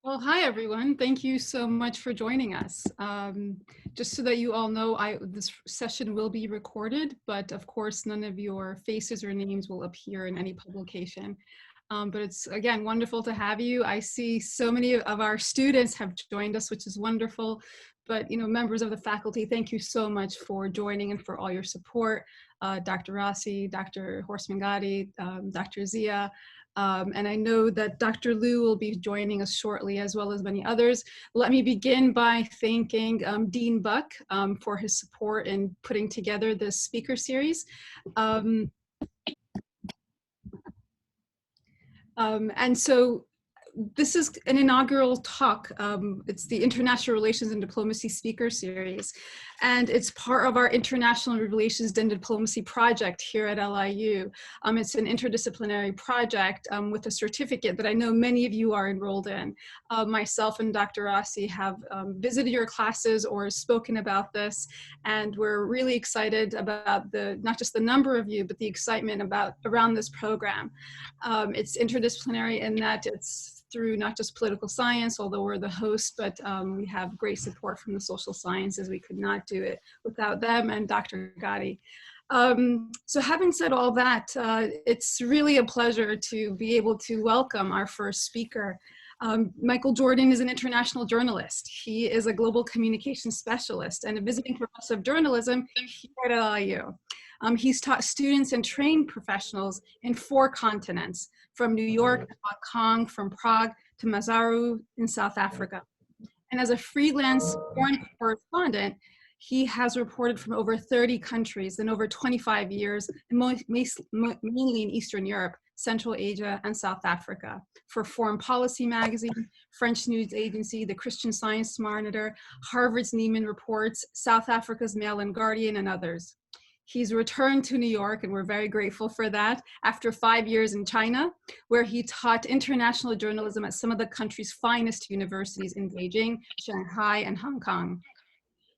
Well, hi, everyone. Thank you so much for joining us. Just so that you all know, this session will be recorded, but of course, none of your faces or names will appear in any publication. But it's, again, wonderful to have you. I see so many of our students have joined us, which is wonderful. But, members of the faculty, thank you so much for joining and for all your support. Dr. Rossi, Dr. Horstman-Gatti, Dr. Zia. And I know that Dr. Liu will be joining us shortly, as well as many others. Let me begin by thanking Dean Buck for his support in putting together this speaker series. And so this is an inaugural talk. It's the International Relations and Diplomacy Speaker Series, and it's part of our International Relations and Diplomacy project here at LIU. It's an interdisciplinary project with a certificate that I know many of you are enrolled in. Myself and Dr. Rossi have visited your classes or spoken about this, and we're really excited about not just the number of you, but the excitement around this program. It's interdisciplinary in that it's through not just political science, although we're the host, but we have great support from the social sciences. We could not do it without them and Dr. Gatti. So having said all that, it's really a pleasure to be able to welcome our first speaker. Michael Jordan is an international journalist. He is a global communication specialist and a visiting professor of journalism here at LIU. He's taught students and trained professionals in 4 continents, from New York to Hong Kong, from Prague to Maseru in South Africa. And as a freelance foreign correspondent, he has reported from over 30 countries in over 25 years, mainly in Eastern Europe, Central Asia, and South Africa, for Foreign Policy Magazine, French News Agency, the Christian Science Monitor, Harvard's Neiman Reports, South Africa's Mail and Guardian, and others. He's returned to New York, and we're very grateful for that, after 5 years in China, where he taught international journalism at some of the country's finest universities in Beijing, Shanghai, and Hong Kong.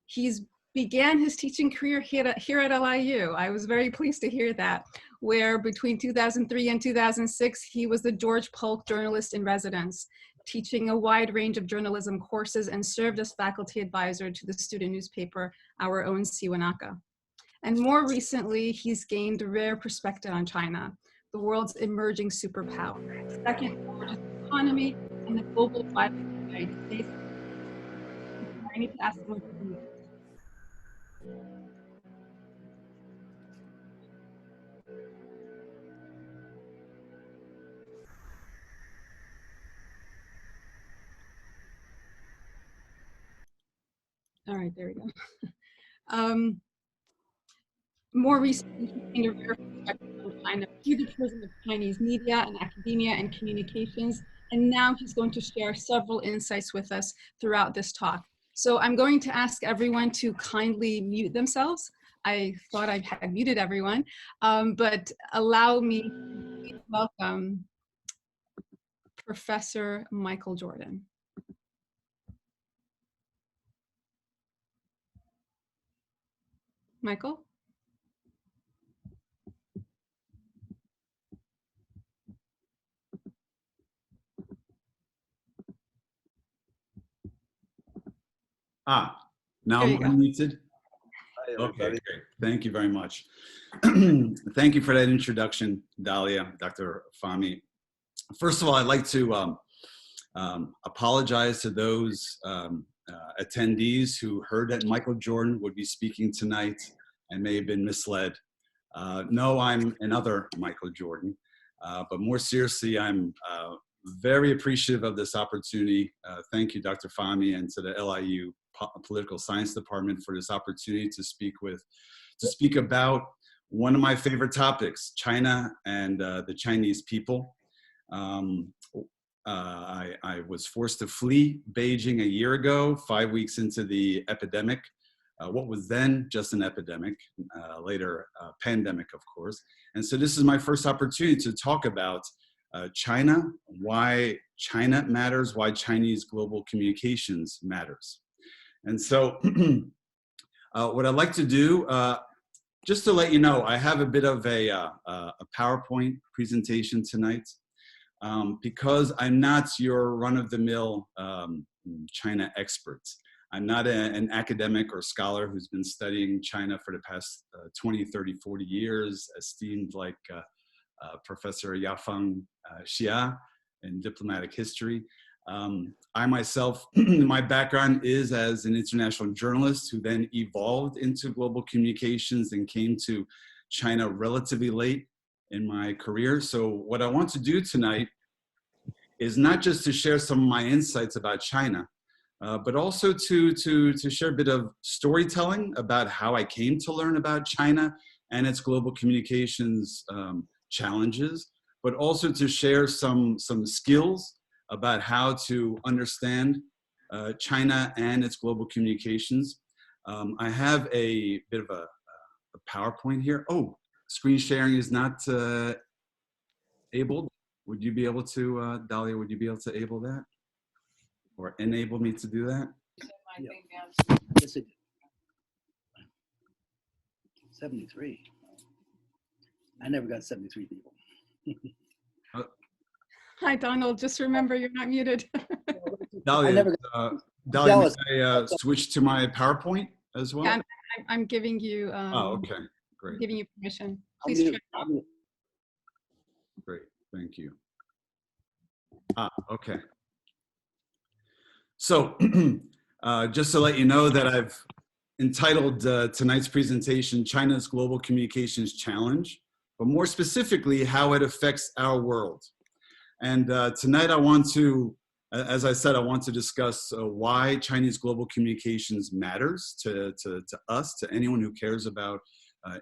He's began his teaching career here at LIU. I was very pleased to hear that, where between 2003 and 2006, he was the George Polk Journalist in Residence, teaching a wide range of journalism courses and served as faculty advisor to the student newspaper, Our Own Siwanaka. And more recently, he's gained a rare perspective on China, the world's emerging superpower, second largest economy, and the global rival of the United States. I need to ask him to mute. All right, there we go. More recently, he gained a rare perspective on China through the prism of Chinese media and academia and communications, and now he's going to share several insights with us throughout this talk. So I'm going to ask everyone to kindly mute themselves. I thought I had muted everyone, but allow me to welcome Professor Michael Jordan. Michael? Now I'm unmuted. Okay, great. Thank you very much. Thank you for that introduction, Dalia, Dr. Fahmy. First of all, I'd like to apologize to those attendees who heard that Michael Jordan would be speaking tonight and may have been misled. No, I'm another Michael Jordan, but more seriously, I'm very appreciative of this opportunity. Thank you, Dr. Fahmy, and to the LIU Political Science Department for this opportunity to speak about one of my favorite topics, China and the Chinese people. I was forced to flee Beijing a year ago, 5 weeks into the epidemic. What was then just an epidemic, later pandemic, of course. And so this is my first opportunity to talk about China, why China matters, why Chinese global communications matters. And so what I'd like to do, just to let you know, I have a bit of a PowerPoint presentation tonight. because I'm not your run-of-the-mill China expert. I'm not an academic or scholar who's been studying China for the past 20, 30, 40 years, esteemed like Professor Yafeng Xia in diplomatic history. I myself, my background is as an international journalist who then evolved into global communications and came to China relatively late in my career. So what I want to do tonight is not just to share some of my insights about China, but also to share a bit of storytelling about how I came to learn about China and its global communications challenges, but also to share some skills about how to understand China and its global communications. I have a bit of a PowerPoint here. Oh, screen sharing is not enabled. Would you be able to, Dalia, would you be able to enable that? Or enable me to do that? Yeah. Yes, it did. 73. I never got 73 people. Hi, Donald. Just remember you're not muted. Dalia, Dalia, may I switch to my PowerPoint as well? Yeah, I'm giving you. Oh, okay, great. Giving you permission. Please turn it off. Great, thank you. Okay. So, just to let you know that I've entitled tonight's presentation, China's Global Communications Challenge, but more specifically, how it affects our world. And tonight I want to, as I said, I want to discuss why Chinese global communications matters to us, to anyone who cares about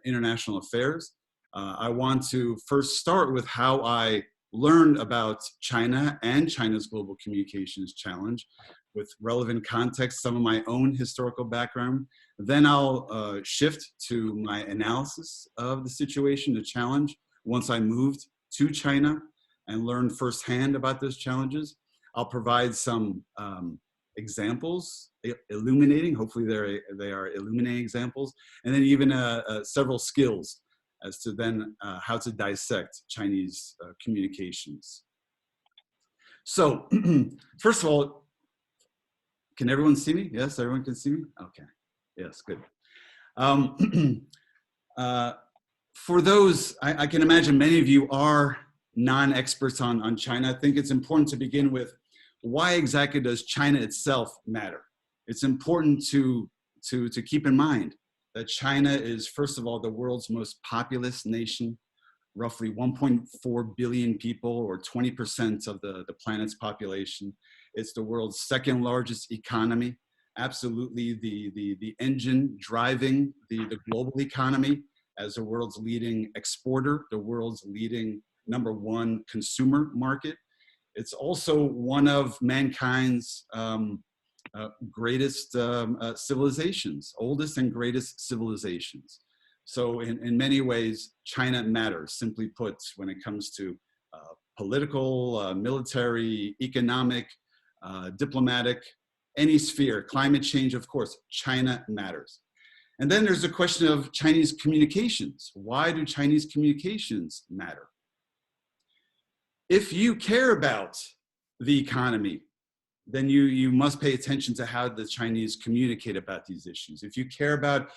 international affairs. I want to first start with how I learned about China and China's global communications challenge with relevant context, some of my own historical background. Then I'll shift to my analysis of the situation, the challenge, once I moved to China and learned firsthand about those challenges. I'll provide some examples, illuminating, hopefully they are illuminating examples, and then even several skills as to then how to dissect Chinese communications. So, first of all, can everyone see me? Yes, everyone can see me? Okay, yes, good. For those, I can imagine many of you are non-experts on China. I think it's important to begin with, why exactly does China itself matter? It's important to keep in mind that China is, first of all, the world's most populous nation, roughly 1.4 billion people, or 20% of the planet's population. It's the world's second largest economy, absolutely the engine driving the global economy as the world's leading exporter, the world's leading #1 consumer market. It's also one of mankind's greatest civilizations, oldest and greatest civilizations. So in many ways, China matters, simply put, when it comes to political, military, economic, diplomatic, any sphere, climate change, of course, China matters. And then there's the question of Chinese communications. Why do Chinese communications matter? If you care about the economy, then you must pay attention to how the Chinese communicate about these issues. If you care about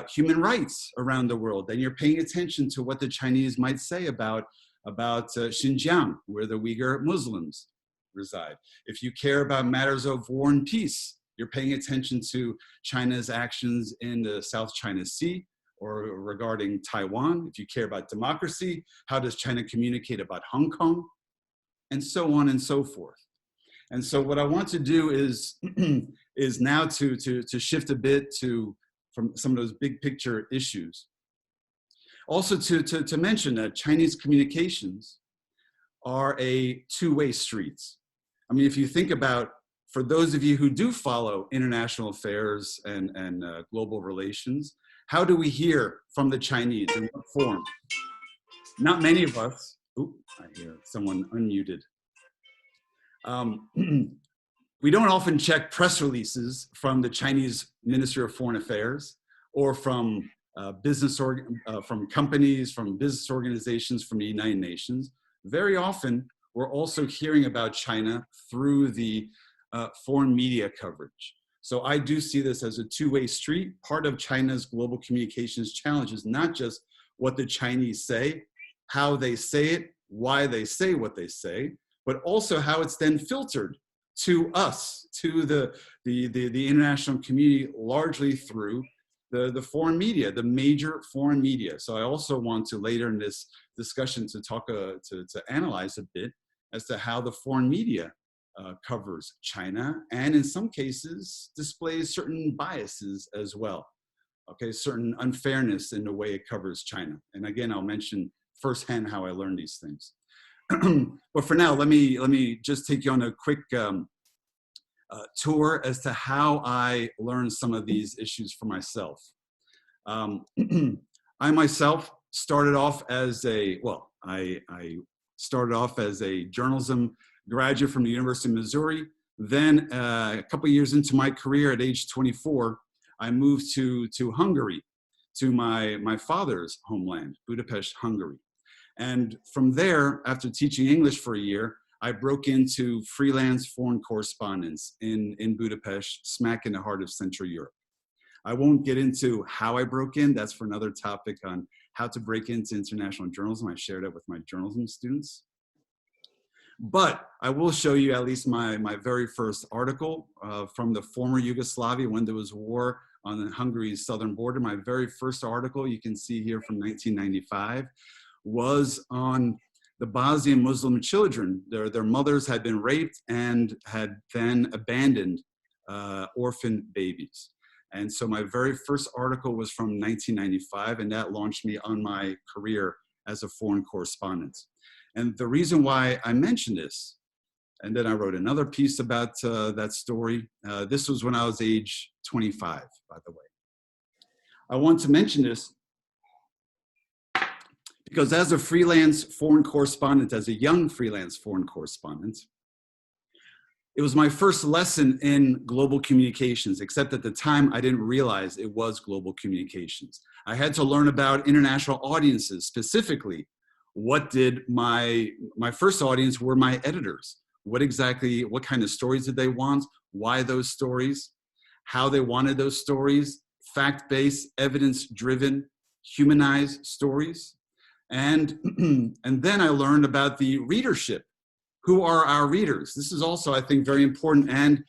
human rights around the world, then you're paying attention to what the Chinese might say about Xinjiang, where the Uyghur Muslims reside. If you care about matters of war and peace, you're paying attention to China's actions in the South China Sea or regarding Taiwan. If you care about democracy, how does China communicate about Hong Kong? And so on and so forth. And so what I want to do is now to shift a bit from some of those big picture issues. Also to mention that Chinese communications are a two-way street. I mean, if you think about, for those of you who do follow international affairs and global relations, how do we hear from the Chinese, in what form? Not many of us, ooh, I hear someone unmuted. We don't often check press releases from the Chinese Ministry of Foreign Affairs or from from companies, from business organizations, from the United Nations. Very often, we're also hearing about China through the foreign media coverage. So I do see this as a two-way street. Part of China's global communications challenge is not just what the Chinese say, how they say it, why they say what they say, but also how it's then filtered to us, to the international community, largely through the foreign media, the major foreign media. So I also want to later in this discussion to talk, to analyze a bit as to how the foreign media covers China, and in some cases displays certain biases as well. Okay, certain unfairness in the way it covers China. And again, I'll mention firsthand how I learned these things. But for now, let me just take you on a quick tour as to how I learned some of these issues for myself. I myself started off as I started off as a journalism graduate from the University of Missouri. Then a couple years into my career at age 24, I moved to Hungary, to my father's homeland, Budapest, Hungary. And from there, after teaching English for a year, I broke into freelance foreign correspondence in Budapest, smack in the heart of Central Europe. I won't get into how I broke in. That's for another topic on how to break into international journalism. I shared that with my journalism students. But I will show you at least my very first article from the former Yugoslavia when there was war on Hungary's southern border. My very first article, you can see here from 1995, was on the Bosnian Muslim children. Their mothers had been raped and had then abandoned orphan babies. And so my very first article was from 1995, and that launched me on my career as a foreign correspondent. And the reason why I mention this, and then I wrote another piece about that story. This was when I was age 25, by the way. I want to mention this because as a freelance foreign correspondent, as a young freelance foreign correspondent, it was my first lesson in global communications, except at the time I didn't realize it was global communications. I had to learn about international audiences, specifically what did my first audience were my editors. What kind of stories did they want? Why those stories? How they wanted those stories? Fact-based, evidence-driven, humanized stories. And then I learned about the readership. Who are our readers? This is also, I think, very important. And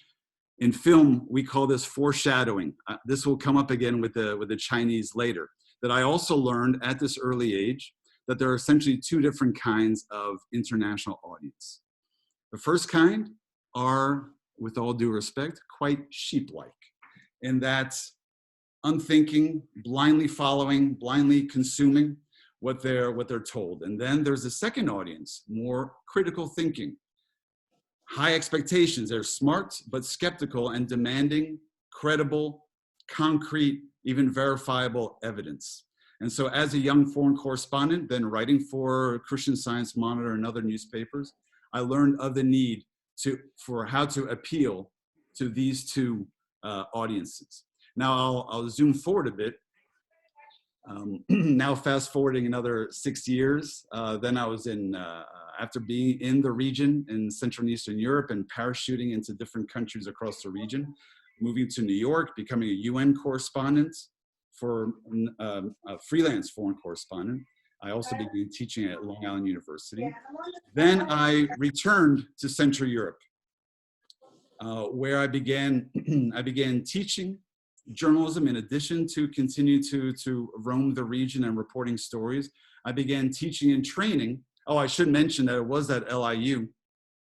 in film, we call this foreshadowing. This will come up again with the Chinese later. That I also learned at this early age that there are essentially two different kinds of international audience. The first kind are, with all due respect, quite sheep-like, in that unthinking, blindly following, blindly consuming what they're told. And then there's a second audience, more critical thinking, high expectations. They're smart, but skeptical and demanding credible, concrete, even verifiable evidence. And so as a young foreign correspondent, then writing for Christian Science Monitor and other newspapers, I learned of the need for how to appeal to these two audiences. Now I'll zoom forward a bit. Now fast forwarding another 6 years, then I was after being in the region in Central and Eastern Europe and parachuting into different countries across the region, moving to New York, becoming a UN correspondent for a freelance foreign correspondent. I also began teaching at Long Island University. Then I returned to Central Europe, where I began teaching journalism in addition to continue to roam the region and reporting stories. I began teaching and training. Oh, I should mention that it was at LIU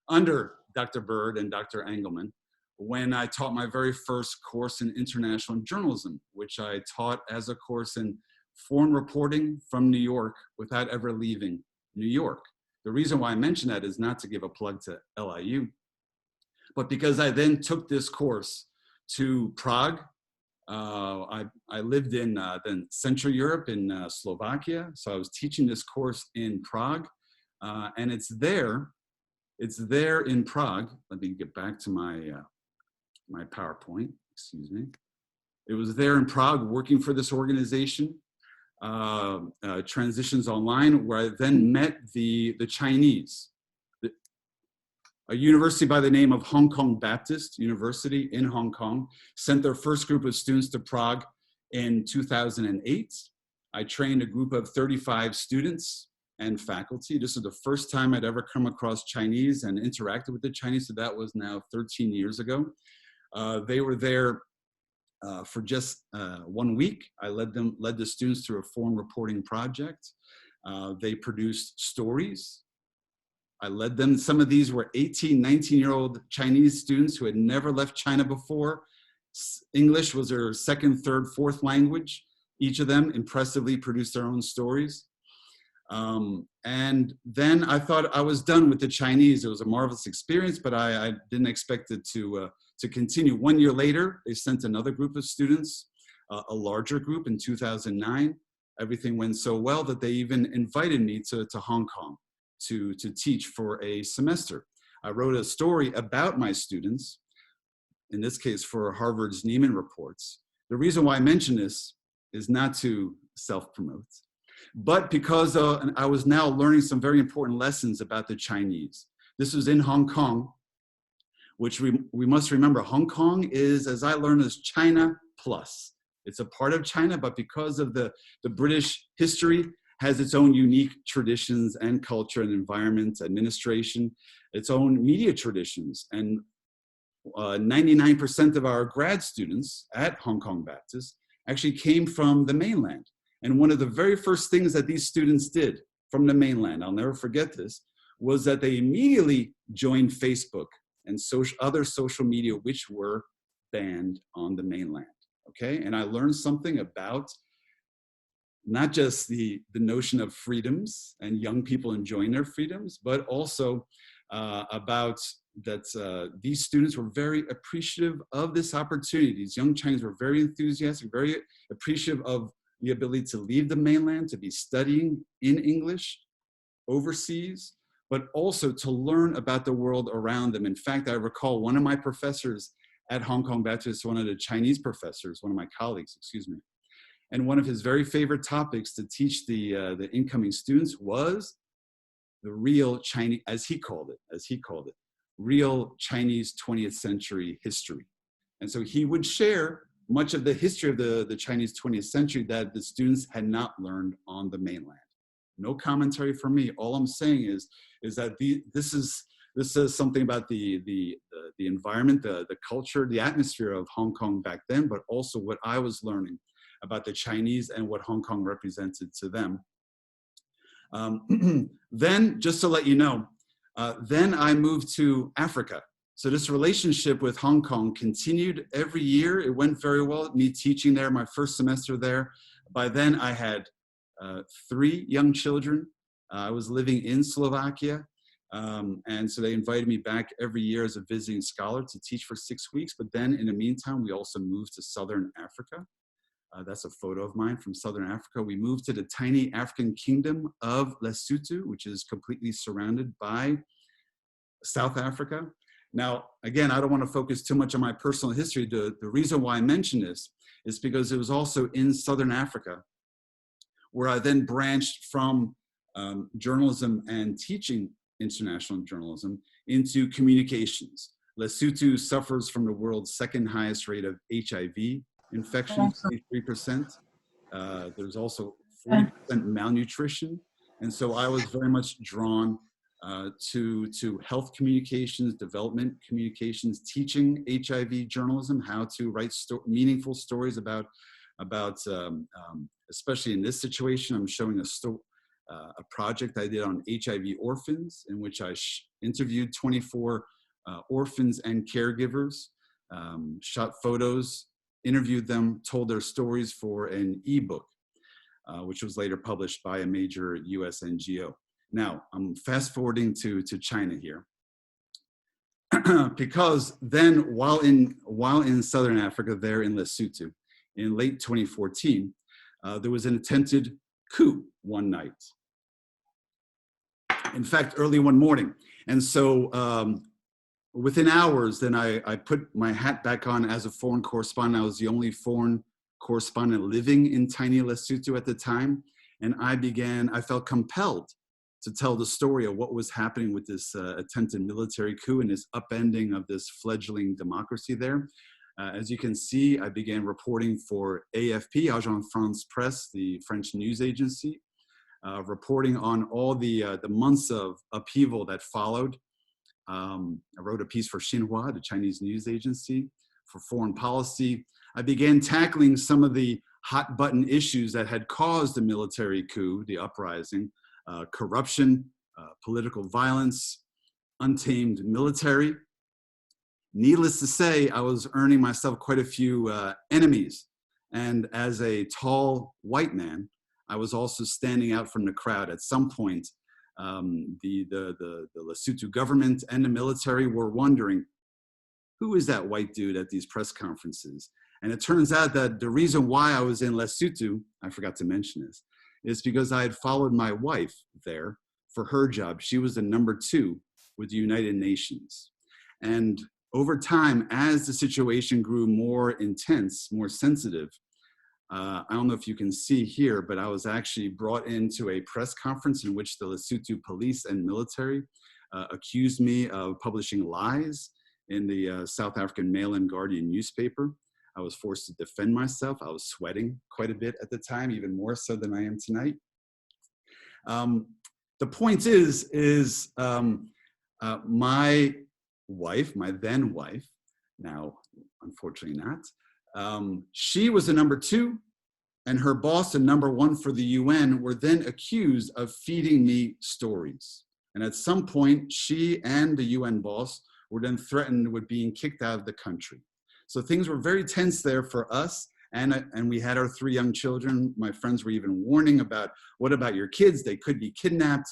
under Dr. Bird and Dr. Engelman when I taught my very first course in international journalism, which I taught as a course in foreign reporting from New York without ever leaving New York. The reason why I mention that is not to give a plug to LIU, but because I then took this course to Prague. I lived in then Central Europe in Slovakia, so I was teaching this course in Prague, and it's there in Prague. Let me get back to my my PowerPoint, excuse me. It was there in Prague working for this organization, Transitions Online, where I then met the Chinese. a university by the name of Hong Kong Baptist University in Hong Kong sent their first group of students to Prague in 2008. I trained a group of 35 students and faculty. This was the first time I'd ever come across Chinese and interacted with the Chinese, so that was now 13 years ago. They were there for just 1 week. I led the students through a foreign reporting project. They produced stories. I led them. Some of these were 18, 19-year-old Chinese students who had never left China before. English was their second, third, fourth language. Each of them impressively produced their own stories. And then I thought I was done with the Chinese. It was a marvelous experience, but I didn't expect it to continue. 1 year later, they sent another group of students, a larger group in 2009. Everything went so well that they even invited me to Hong Kong to teach for a semester. I wrote a story about my students, in this case for Harvard's Neiman Reports. The reason why I mention this is not to self-promote, but because I was now learning some very important lessons about the Chinese. This was in Hong Kong, which we must remember, Hong Kong is, as I learned, is China plus. It's a part of China, but because of the British history, has its own unique traditions and culture and environment, administration, its own media traditions. And 99% of our grad students at Hong Kong Baptist actually came from the mainland. And one of the very first things that these students did from the mainland, I'll never forget this, was that they immediately joined Facebook and other social media, which were banned on the mainland, okay? And I learned something about not just the notion of freedoms and young people enjoying their freedoms, but also about that these students were very appreciative of this opportunity. These young Chinese were very enthusiastic, very appreciative of the ability to leave the mainland, to be studying in English overseas, but also to learn about the world around them. In fact, I recall one of my professors at Hong Kong Baptist, one of the Chinese professors, one of my colleagues, excuse me, and one of his very favorite topics to teach the incoming students was the real Chinese, as he called it, real Chinese 20th century history. And so he would share much of the history of the Chinese 20th century that the students had not learned on the mainland. No commentary from me. All I'm saying is that this says something about the environment, the culture, the atmosphere of Hong Kong back then, but also what I was learning about the Chinese and what Hong Kong represented to them. Then, just to let you know, then I moved to Africa. So this relationship with Hong Kong continued every year. It went very well, me teaching there, my first semester there. By then I had 3 young children. I was living in Slovakia. And so they invited me back every year as a visiting scholar to teach for 6 weeks. But then in the meantime, we also moved to Southern Africa. That's a photo of mine from Southern Africa. We moved to the tiny African kingdom of Lesotho, which is completely surrounded by South Africa. Now, again, I don't want to focus too much on my personal history. The reason why I mention this is because it was also in Southern Africa where I then branched from journalism and teaching international journalism into communications. Lesotho suffers from the world's second highest rate of HIV infection, 23%. There's also 40% malnutrition. And so I was very much drawn to health communications, development communications, teaching HIV journalism, how to write meaningful stories about especially in this situation. I'm showing a project I did on HIV orphans, in which I interviewed 24 orphans and caregivers, shot photos, interviewed them, told their stories for an ebook, which was later published by a major US NGO. Now, I'm fast forwarding to China here. Because then while in Southern Africa, there in Lesotho, in late 2014, there was an attempted coup one night. In fact, early one morning. And so within hours, then I put my hat back on as a foreign correspondent. I was the only foreign correspondent living in tiny Lesotho at the time. And I felt compelled to tell the story of what was happening with this attempted military coup and this upending of this fledgling democracy there. As you can see, I began reporting for AFP, Agence France Presse, the French news agency, reporting on all the months of upheaval that followed. I wrote a piece for Xinhua, the Chinese news agency, for foreign policy. I began tackling some of the hot button issues that had caused the military coup, the uprising, corruption, political violence, untamed military. Needless to say, I was earning myself quite a few enemies. And as a tall white man, I was also standing out from the crowd. At some point, the Lesotho government and the military were wondering, who is that white dude at these press conferences? And it turns out that the reason why I was in Lesotho, I forgot to mention this, is because I had followed my wife there for her job. She was the #2 with the United Nations. And over time, as the situation grew more intense, more sensitive, I don't know if you can see here, but I was actually brought into a press conference in which the Lesotho police and military accused me of publishing lies in the South African Mail and Guardian newspaper. I was forced to defend myself. I was sweating quite a bit at the time, even more so than I am tonight. The point is my wife, my then wife, now unfortunately not, she was the #2, and her boss, the #1 for the UN, were then accused of feeding me stories. And at some point, she and the UN boss were then threatened with being kicked out of the country. So things were very tense there for us. And we had our 3 young children. My friends were even warning about, what about your kids? They could be kidnapped.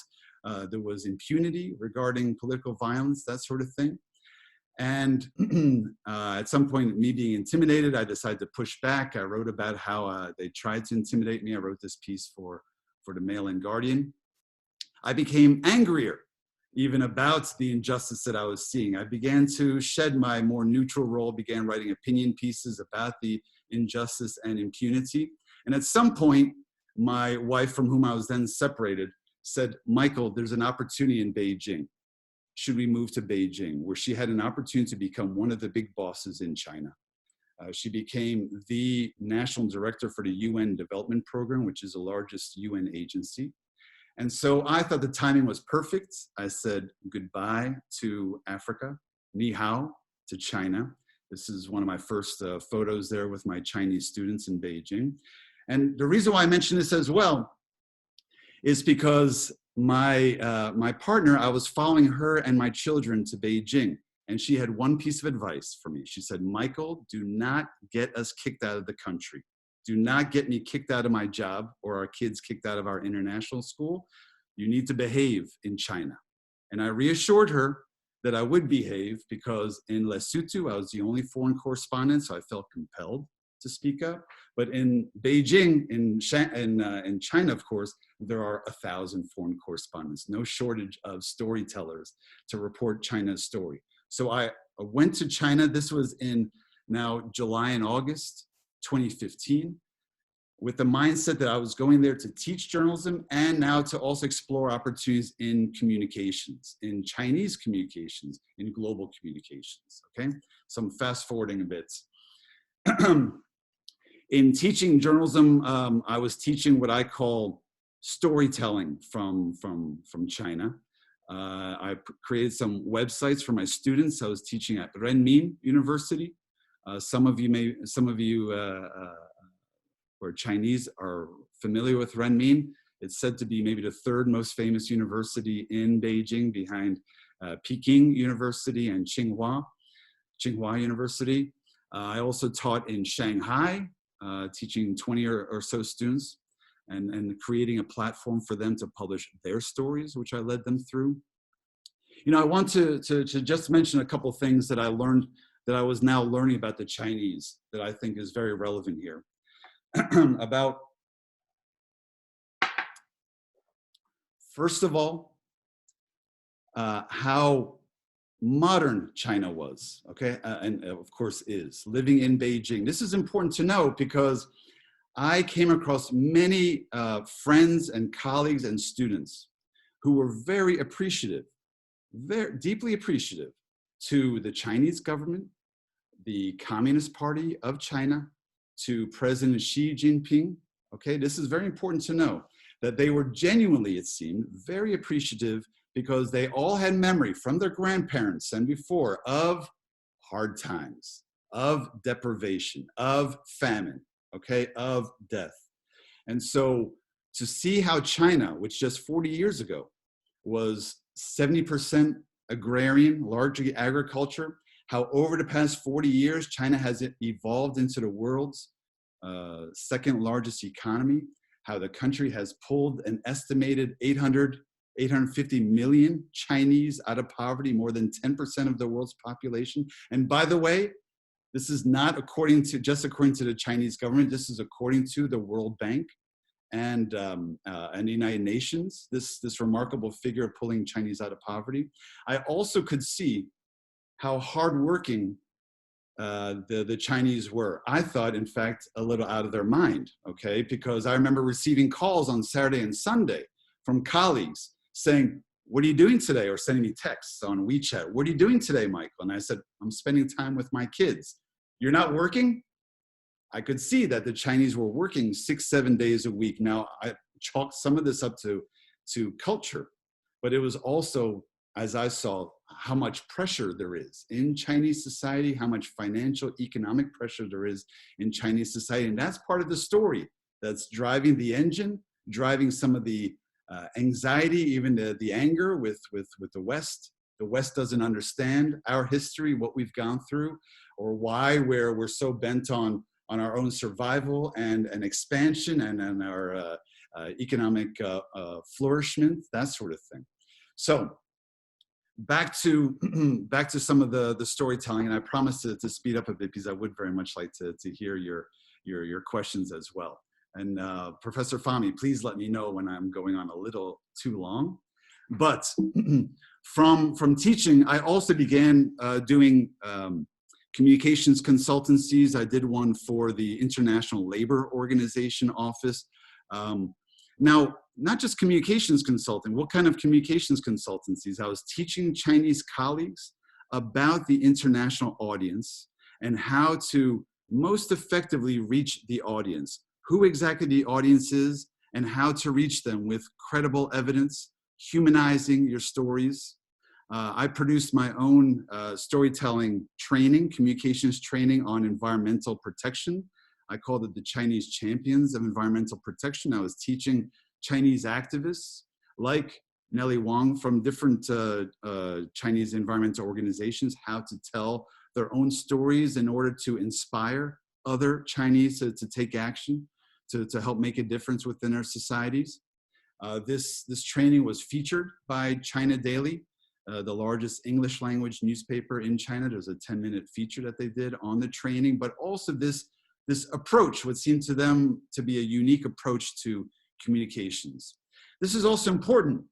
There was impunity regarding political violence, that sort of thing. And at some point, me being intimidated, I decided to push back. I wrote about how they tried to intimidate me. I wrote this piece for the Mail and Guardian. I became angrier even about the injustice that I was seeing. I began to shed my more neutral role, began writing opinion pieces about the injustice and impunity. And at some point, my wife, from whom I was then separated, said, Michael, there's an opportunity in Beijing. Should we move to Beijing? Where she had an opportunity to become one of the big bosses in China. She became the national director for the UN Development Program, which is the largest UN agency. And so I thought the timing was perfect. I said goodbye to Africa, ni hao to China. This is one of my first photos there with my Chinese students in Beijing. And the reason why I mention this as well is because my partner, I was following her and my children to Beijing, and she had one piece of advice for me. She said, Michael, do not get us kicked out of the country. Do not get me kicked out of my job or our kids kicked out of our international school. You need to behave in China. And I reassured her that I would behave because in Lesotho, I was the only foreign correspondent, so I felt compelled to speak up. But in Beijing, in China, of course, there are 1,000 foreign correspondents, no shortage of storytellers to report China's story. So I went to China. This was in now July and August 2015, with the mindset that I was going there to teach journalism and now to also explore opportunities in communications, in Chinese communications, in global communications, okay? So I'm fast forwarding a bit. In teaching journalism, I was teaching what I call storytelling from China. I created some websites for my students. I was teaching at Renmin University. Some of you who are Chinese are familiar with Renmin. It's said to be maybe the 3rd most famous university in Beijing, behind Peking University and Tsinghua University. I also taught in Shanghai, teaching 20 or so students and creating a platform for them to publish their stories, which I led them through. You know, I want to just mention a couple things that I learned, that I was now learning about the Chinese, that I think is very relevant here. About, first of all, how modern China was, okay, and of course is, living in Beijing. This is important to know because I came across many friends and colleagues and students who were very appreciative, very deeply appreciative to the Chinese government, the Communist Party of China, to President Xi Jinping. Okay, this is very important to know, that they were genuinely, it seemed, very appreciative, because they all had memory from their grandparents and before of hard times, of deprivation, of famine, okay, of death. And so to see how China, which just 40 years ago was 70% agrarian, largely agriculture, how over the past 40 years, China has evolved into the world's second largest economy, how the country has pulled an estimated 850 million Chinese out of poverty, more than 10% of the world's population. And by the way, this is not just according to the Chinese government, this is according to the World Bank and the United Nations, this remarkable figure of pulling Chinese out of poverty. I also could see how hardworking the Chinese were. I thought, in fact, a little out of their mind, okay? Because I remember receiving calls on Saturday and Sunday from colleagues saying, "What are you doing today?" Or sending me texts on WeChat, "What are you doing today, Michael?" And I said, "I'm spending time with my kids." "You're not working?" I could see that the Chinese were working 6-7 days a week. Now, I chalked some of this up to culture, but it was also, as I saw, how much pressure there is in Chinese society, how much financial, economic pressure there is in Chinese society. And that's part of the story that's driving the engine, driving some of the anxiety, even the anger with the West. The West doesn't understand our history, what we've gone through, or why we're so bent on our own survival and expansion and our economic flourishment, that sort of thing. So back to some of the storytelling, and I promise to speed up a bit because I would very much like to hear your questions as well. And Professor Fahmy, please let me know when I'm going on a little too long. But from teaching, I also began doing communications consultancies. I did one for the International Labor Organization office. Now, not just communications consulting, what kind of communications consultancies? I was teaching Chinese colleagues about the international audience and how to most effectively reach the audience, who exactly the audience is, and how to reach them with credible evidence, humanizing your stories. I produced my own storytelling training, communications training on environmental protection. I called it the Chinese Champions of Environmental Protection. I was teaching Chinese activists like Nellie Wang from different Chinese environmental organizations how to tell their own stories in order to inspire other Chinese to take action, to help make a difference within our societies. This training was featured by China Daily, the largest English language newspaper in China. There's a 10-minute feature that they did on the training, but also this approach would seem to them to be a unique approach to communications. This is also important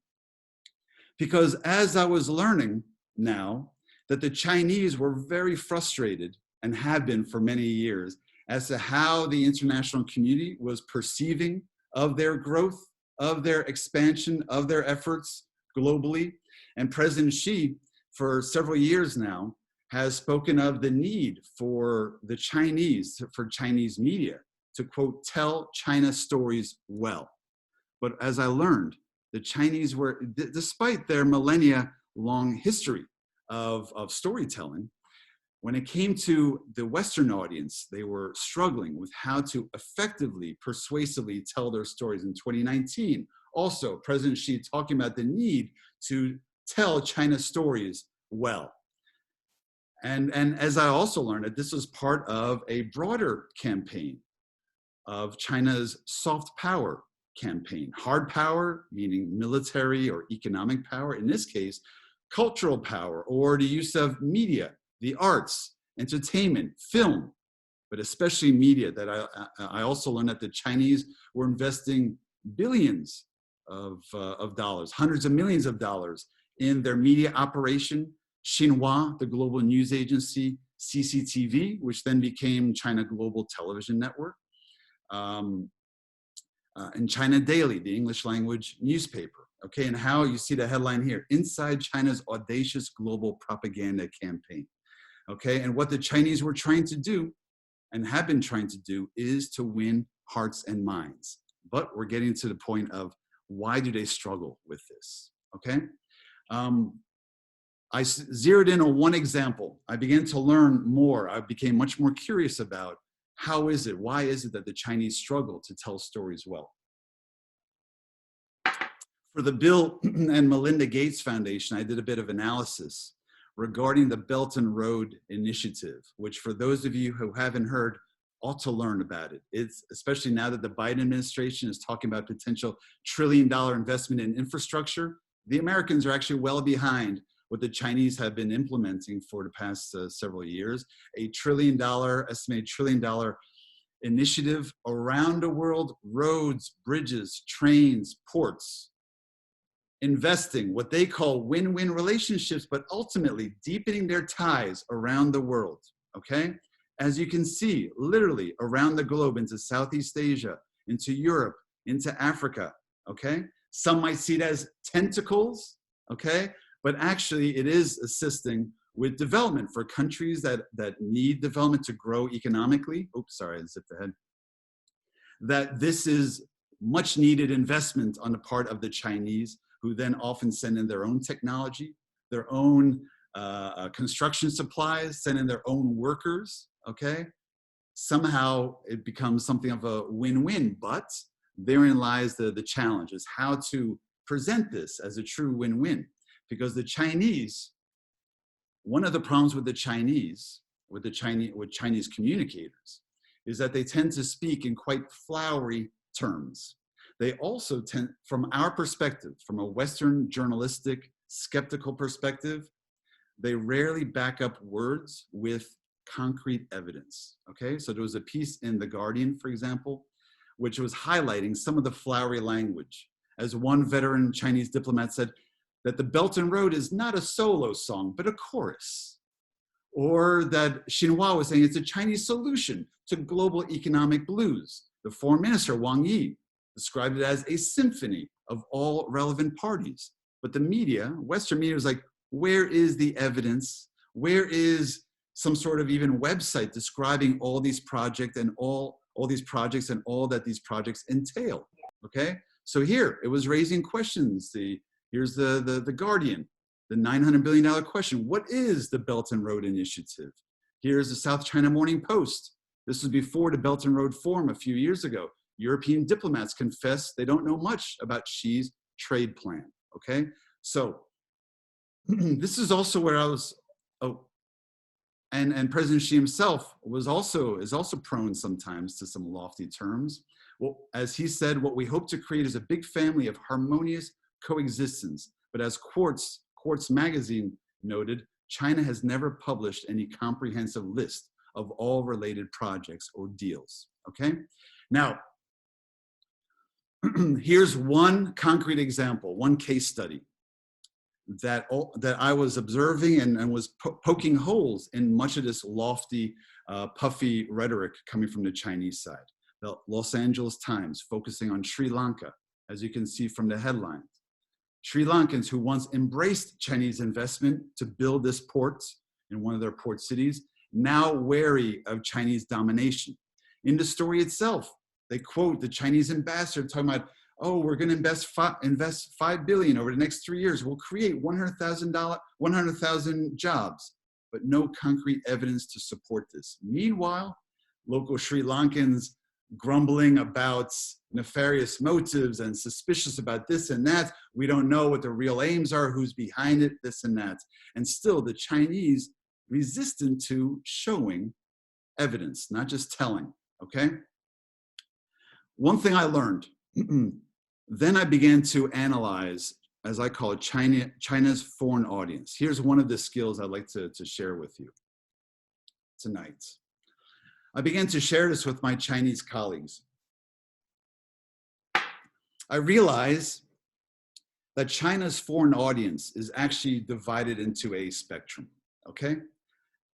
because as I was learning now that the Chinese were very frustrated and have been for many years as to how the international community was perceiving of their growth, of their expansion, of their efforts globally. And President Xi, for several years now, has spoken of the need for the Chinese, for Chinese media to, quote, tell China stories well. But as I learned, the Chinese were, despite their millennia-long history of storytelling, when it came to the Western audience, they were struggling with how to effectively, persuasively tell their stories. In 2019, also, President Xi talking about the need to tell China stories well. And as I also learned that this was part of a broader campaign of China's soft power campaign. Hard power, meaning military or economic power. In this case, cultural power, or the use of media, the arts, entertainment, film, but especially media. That I also learned that the Chinese were investing billions of dollars, hundreds of millions of dollars in their media operation. Xinhua, the global news agency, CCTV, which then became China Global Television Network, and China Daily, the English language newspaper. okay, and how you see the headline here, Inside China's Audacious Global Propaganda Campaign, okay? And what the Chinese were trying to do and have been trying to do is to win hearts and minds. But we're getting to the point of why do they struggle with this, okay? I zeroed in on one example. I began to learn more. I became much more curious about how is it, why is it that the Chinese struggle to tell stories well? For the Bill and Melinda Gates Foundation, I did a bit of analysis regarding the Belt and Road Initiative, which for those of you who haven't heard, ought to learn about it. It's especially now that the Biden administration is talking about potential trillion-dollar investment in infrastructure. The Americans are actually well behind what the Chinese have been implementing for the past several years, estimated $1 trillion initiative around the world, roads, bridges, trains, ports, investing what they call win-win relationships, but ultimately deepening their ties around the world, okay? As you can see, literally around the globe, into Southeast Asia, into Europe, into Africa, okay? Some might see it as tentacles, okay? But actually it is assisting with development for countries that need development to grow economically. Oops, sorry, I zipped ahead. That this is much needed investment on the part of the Chinese, who then often send in their own technology, their own construction supplies, send in their own workers, okay? Somehow it becomes something of a win-win, but therein lies the challenge, is how to present this as a true win-win. Because the Chinese, one of the problems with Chinese communicators is that they tend to speak in quite flowery terms. They also tend, from our perspective, from a Western journalistic, skeptical perspective, they rarely back up words with concrete evidence, okay? So there was a piece in The Guardian, for example, which was highlighting some of the flowery language. As one veteran Chinese diplomat said, that the Belt and Road is not a solo song, but a chorus. Or that Xinhua was saying it's a Chinese solution to global economic blues. The foreign minister, Wang Yi, described it as a symphony of all relevant parties. But the media, Western media, was like, where is the evidence? Where is some sort of even website describing all these projects and all these projects and all that these projects entail, okay? So here, it was raising questions. Here's the Guardian, the $900 billion question. What is the Belt and Road Initiative? Here's the South China Morning Post. This was before the Belt and Road Forum a few years ago. European diplomats confess they don't know much about Xi's trade plan, okay? So this is also where I was, and President Xi himself is also prone sometimes to some lofty terms. Well, as he said, what we hope to create is a big family of harmonious coexistence. But as Quartz magazine noted, China has never published any comprehensive list of all related projects or deals, okay? Now, here's one concrete example, one case study that I was observing and was poking holes in much of this lofty, puffy rhetoric coming from the Chinese side. The Los Angeles Times focusing on Sri Lanka, as you can see from the headlines. Sri Lankans who once embraced Chinese investment to build this port in one of their port cities, now wary of Chinese domination. In the story itself, they quote the Chinese ambassador talking about, oh, we're going to invest $5 billion over the next 3 years. We'll create 100,000 jobs, but no concrete evidence to support this. Meanwhile, local Sri Lankans grumbling about nefarious motives and suspicious about this and that. We don't know what the real aims are, who's behind it, this and that. And still the Chinese resistant to showing evidence, not just telling, okay? One thing I learned, then I began to analyze, as I call it, China's foreign audience. Here's one of the skills I'd like to share with you tonight. I began to share this with my Chinese colleagues. I realize that China's foreign audience is actually divided into a spectrum, okay?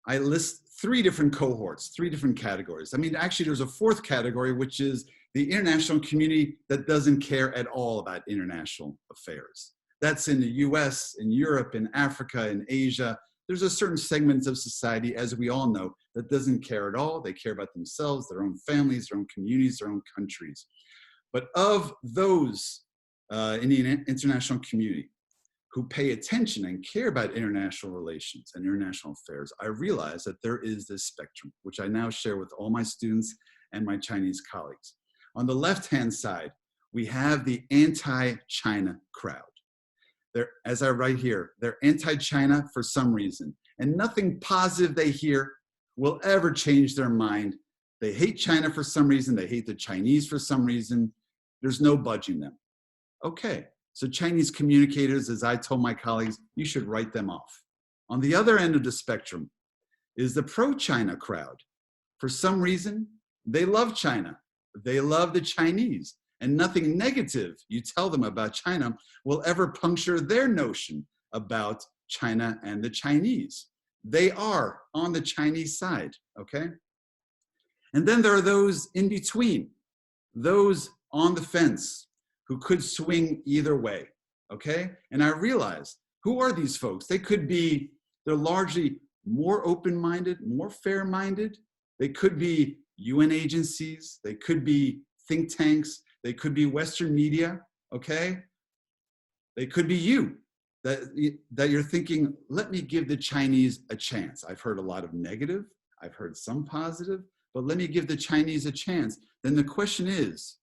I list 3 different cohorts, 3 different categories. I mean, actually there's a 4th category, which is the international community that doesn't care at all about international affairs. That's in the US, in Europe, in Africa, in Asia. There's a certain segment of society, as we all know, that doesn't care at all. They care about themselves, their own families, their own communities, their own countries. But of those in the international community who pay attention and care about international relations and international affairs, I realize that there is this spectrum, which I now share with all my students and my Chinese colleagues. On the left-hand side, we have the anti-China crowd. They're, as I write here, they're anti-China for some reason, and nothing positive they hear will ever change their mind. They hate China for some reason, they hate the Chinese for some reason. There's no budging them. Okay, so Chinese communicators, as I told my colleagues, you should write them off. On the other end of the spectrum is the pro-China crowd. For some reason, they love China. They love the Chinese, and nothing negative you tell them about China will ever puncture their notion about China and the Chinese. They are on the Chinese side, okay? And then there are those in between, those on the fence who could swing either way, okay? And I realize, who are these folks? They could be, they're largely more open-minded, more fair-minded. They could be UN agencies, they could be think tanks, they could be Western media, okay? They could be you, that you're thinking, let me give the Chinese a chance. I've heard a lot of negative, I've heard some positive, but let me give the Chinese a chance. Then the question is,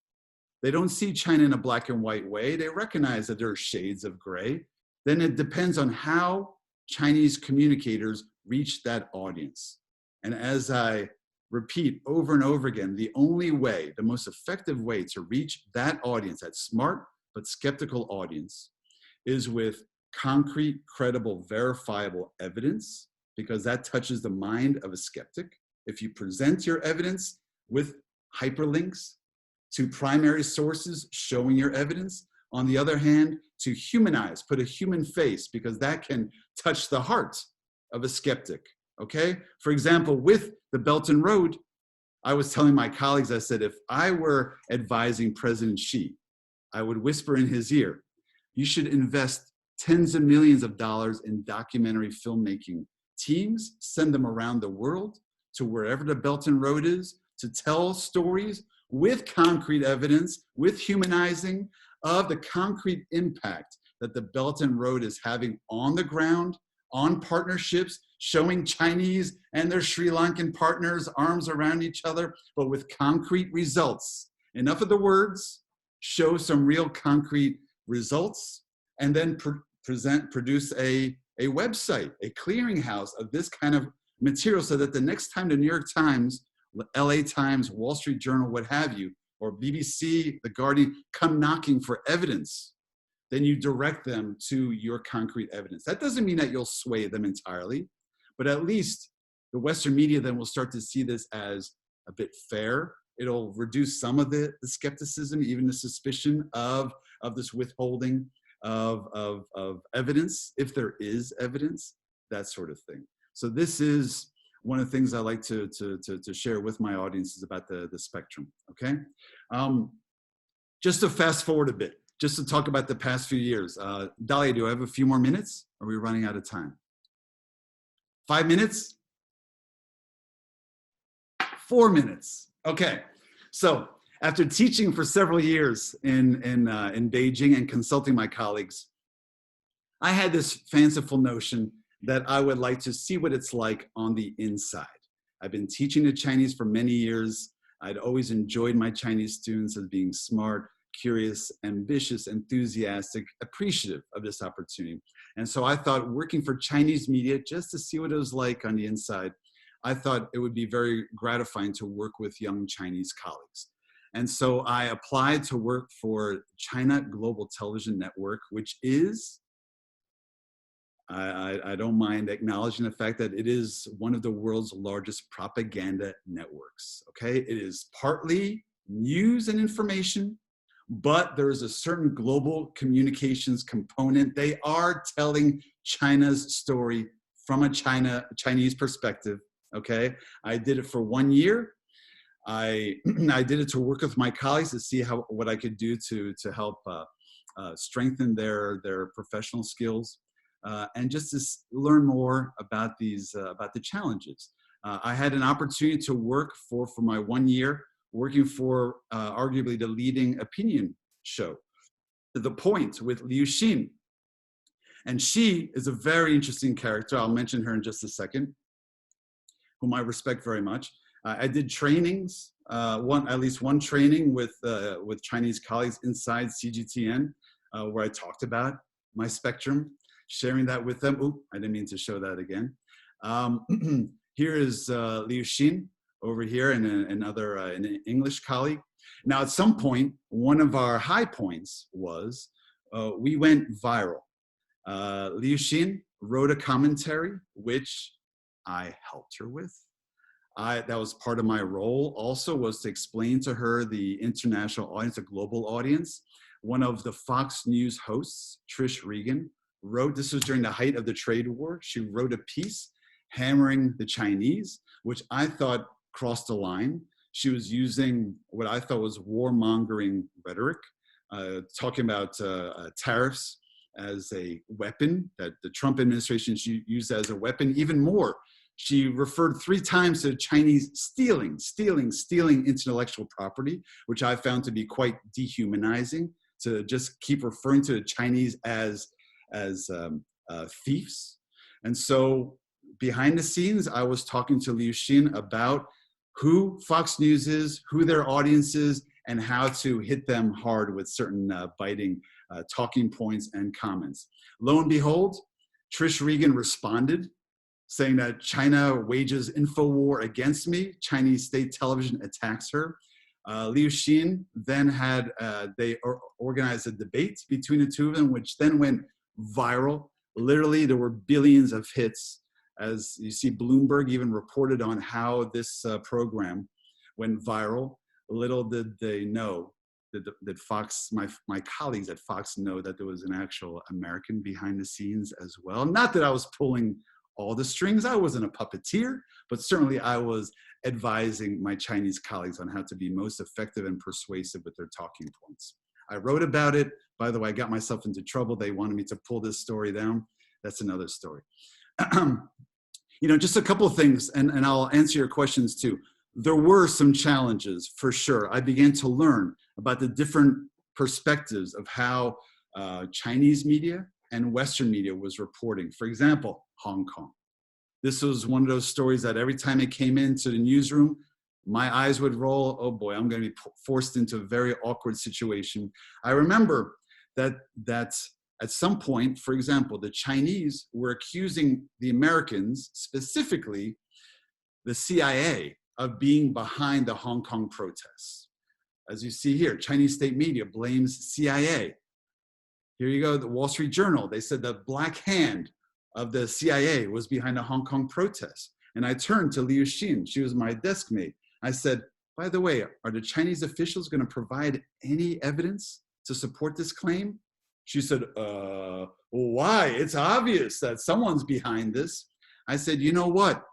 they don't see China in a black and white way. They recognize that there are shades of gray. Then it depends on how Chinese communicators reach that audience. And as I repeat over and over again, the only way, the most effective way to reach that audience, that smart but skeptical audience, is with concrete, credible, verifiable evidence, because that touches the mind of a skeptic. If you present your evidence with hyperlinks to primary sources showing your evidence, on the other hand, to humanize, put a human face, because that can touch the heart of a skeptic, okay? For example, with the Belt and Road, I was telling my colleagues, I said, if I were advising President Xi, I would whisper in his ear, you should invest tens of millions of dollars in documentary filmmaking teams, send them around the world to wherever the Belt and Road is, to tell stories with concrete evidence, with humanizing of the concrete impact that the Belt and Road is having on the ground, on partnerships, showing Chinese and their Sri Lankan partners arms around each other, but with concrete results. Enough of the words, show some real concrete results, and then produce a website, a clearinghouse of this kind of material, so that the next time the New York Times, LA Times, Wall Street Journal, what have you, or BBC, The Guardian, come knocking for evidence, then you direct them to your concrete evidence. That doesn't mean that you'll sway them entirely, but at least the Western media then will start to see this as a bit fair. It'll reduce some of the skepticism, even the suspicion of this withholding of evidence, if there is evidence, that sort of thing. So this is one of the things I like to share with my audiences about the spectrum, okay? Just to fast forward a bit, just to talk about the past few years. Dalia, do I have a few more minutes? Or are we running out of time? 5 minutes? 4 minutes, okay. So after teaching for several years in Beijing and consulting my colleagues, I had this fanciful notion that I would like to see what it's like on the inside. I've been teaching the Chinese for many years. I'd always enjoyed my Chinese students as being smart, curious, ambitious, enthusiastic, appreciative of this opportunity. And so I thought, working for Chinese media, just to see what it was like on the inside, I thought it would be very gratifying to work with young Chinese colleagues. And so I applied to work for China Global Television Network, which is, I don't mind acknowledging the fact that it is one of the world's largest propaganda networks, okay? It is partly news and information, but there is a certain global communications component. They are telling China's story from a Chinese perspective, okay? I did it for 1 year. I did it to work with my colleagues to see what I could do to help strengthen their professional skills and just to learn more about about the challenges. I had an opportunity to work for my 1 year working for arguably the leading opinion show, The Point, with Liu Xin. And she is a very interesting character. I'll mention her in just a second, whom I respect very much. I did trainings, at least one training with Chinese colleagues inside CGTN, where I talked about my spectrum, sharing that with them. Oop, I didn't mean to show that again. Here is Liu Xin over here, and another an English colleague. Now, at some point, one of our high points was we went viral. Liu Xin wrote a commentary, which I helped her with. That was part of my role also, was to explain to her the international audience, a global audience. One of the Fox News hosts, Trish Regan, wrote, this was during the height of the trade war, she wrote a piece hammering the Chinese, which I thought crossed the line. She was using what I thought was warmongering rhetoric, talking about tariffs as a weapon, that the Trump administration used as a weapon. Even more, she referred 3 times to Chinese stealing intellectual property, which I found to be quite dehumanizing, to just keep referring to the Chinese as thieves. And so behind the scenes, I was talking to Liu Xin about who Fox News is, who their audience is, and how to hit them hard with certain biting talking points and comments. Lo and behold, Trish Regan responded, saying that China wages info war against me. Chinese state television attacks her. Liu Xin then had, they organized a debate between the two of them, which then went viral. Literally, there were billions of hits. As you see, Bloomberg even reported on how this program went viral. Little did they know that Fox, my colleagues at Fox know that there was an actual American behind the scenes as well. Not that I was pulling all the strings. I wasn't a puppeteer, but certainly I was advising my Chinese colleagues on how to be most effective and persuasive with their talking points. I wrote about it. By the way, I got myself into trouble. They wanted me to pull this story down. That's another story. You know, just a couple of things, and I'll answer your questions too. There were some challenges for sure. I began to learn about the different perspectives of how Chinese media and Western media was reporting. For example, Hong Kong. This was one of those stories that every time it came into the newsroom, my eyes would roll. Oh boy, I'm going to be forced into a very awkward situation. I remember that at some point, for example, the Chinese were accusing the Americans, specifically the CIA, of being behind the Hong Kong protests. As you see here, Chinese state media blames CIA. Here you go, the Wall Street Journal. They said the black hand of the CIA was behind the Hong Kong protests. And I turned to Liu Xin. She was my desk mate. I said, by the way, are the Chinese officials going to provide any evidence to support this claim? She said, well, why? It's obvious that someone's behind this. I said, you know what?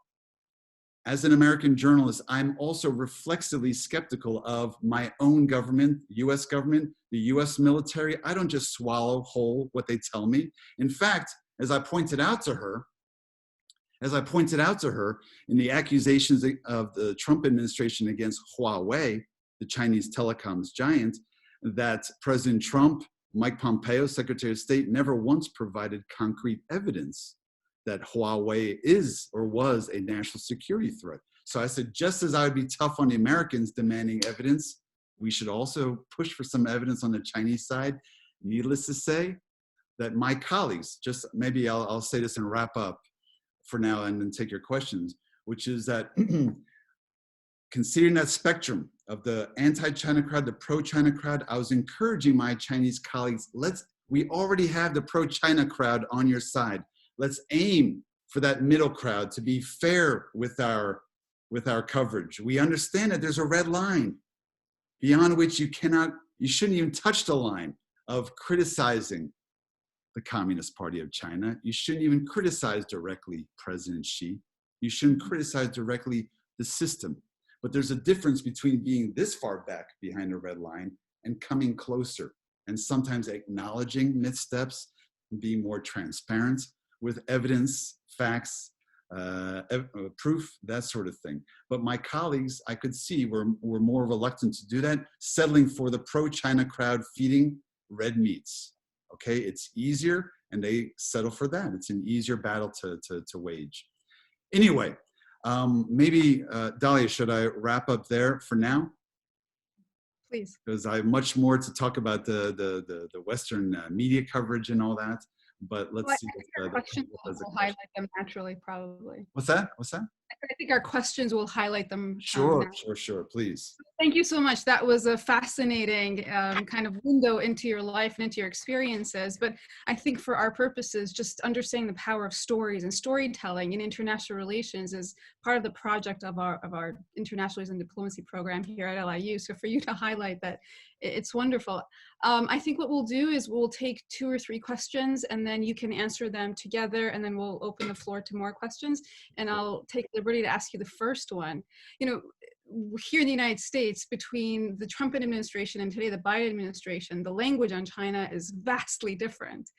As an American journalist, I'm also reflexively skeptical of my own government, US government, the US military. I don't just swallow whole what they tell me. In fact, as I pointed out to her in the accusations of the Trump administration against Huawei, the Chinese telecoms giant, that President Trump, Mike Pompeo, Secretary of State, never once provided concrete evidence that Huawei is or was a national security threat. So I said, just as I would be tough on the Americans demanding evidence, we should also push for some evidence on the Chinese side. Needless to say, that my colleagues, just maybe I'll say this and wrap up for now and then take your questions, which is that considering that spectrum of the anti-China crowd, the pro-China crowd, I was encouraging my Chinese colleagues, we already have the pro-China crowd on your side. Let's aim for that middle crowd to be fair with our coverage. We understand that there's a red line beyond which you shouldn't even touch the line of criticizing the Communist Party of China. You shouldn't even criticize directly President Xi. You shouldn't criticize directly the system. But there's a difference between being this far back behind a red line and coming closer, and sometimes acknowledging missteps and being more transparent with evidence, facts, proof, that sort of thing. But my colleagues, I could see, were more reluctant to do that, settling for the pro-China crowd feeding red meats. Okay, it's easier, and they settle for that. It's an easier battle to wage. Anyway, maybe, Dalia, should I wrap up there for now? Please. Because I have much more to talk about the Western media coverage and all that. But let's see. Our questions will highlight them naturally, probably. What's that? What's that? I think our questions will highlight them. Sure, please. Thank you so much. That was a fascinating kind of window into your life and into your experiences. But I think for our purposes, just understanding the power of stories and storytelling in international relations is part of the project of our International Relations and Diplomacy program here at LIU. So for you to highlight that, it's wonderful. I think what we'll do is we'll take 2 or 3 questions, and then you can answer them together, and then we'll open the floor to more questions. And I'll take liberty to ask you the first one. You know, here in the United States, between the Trump administration and today the Biden administration, the language on China is vastly different.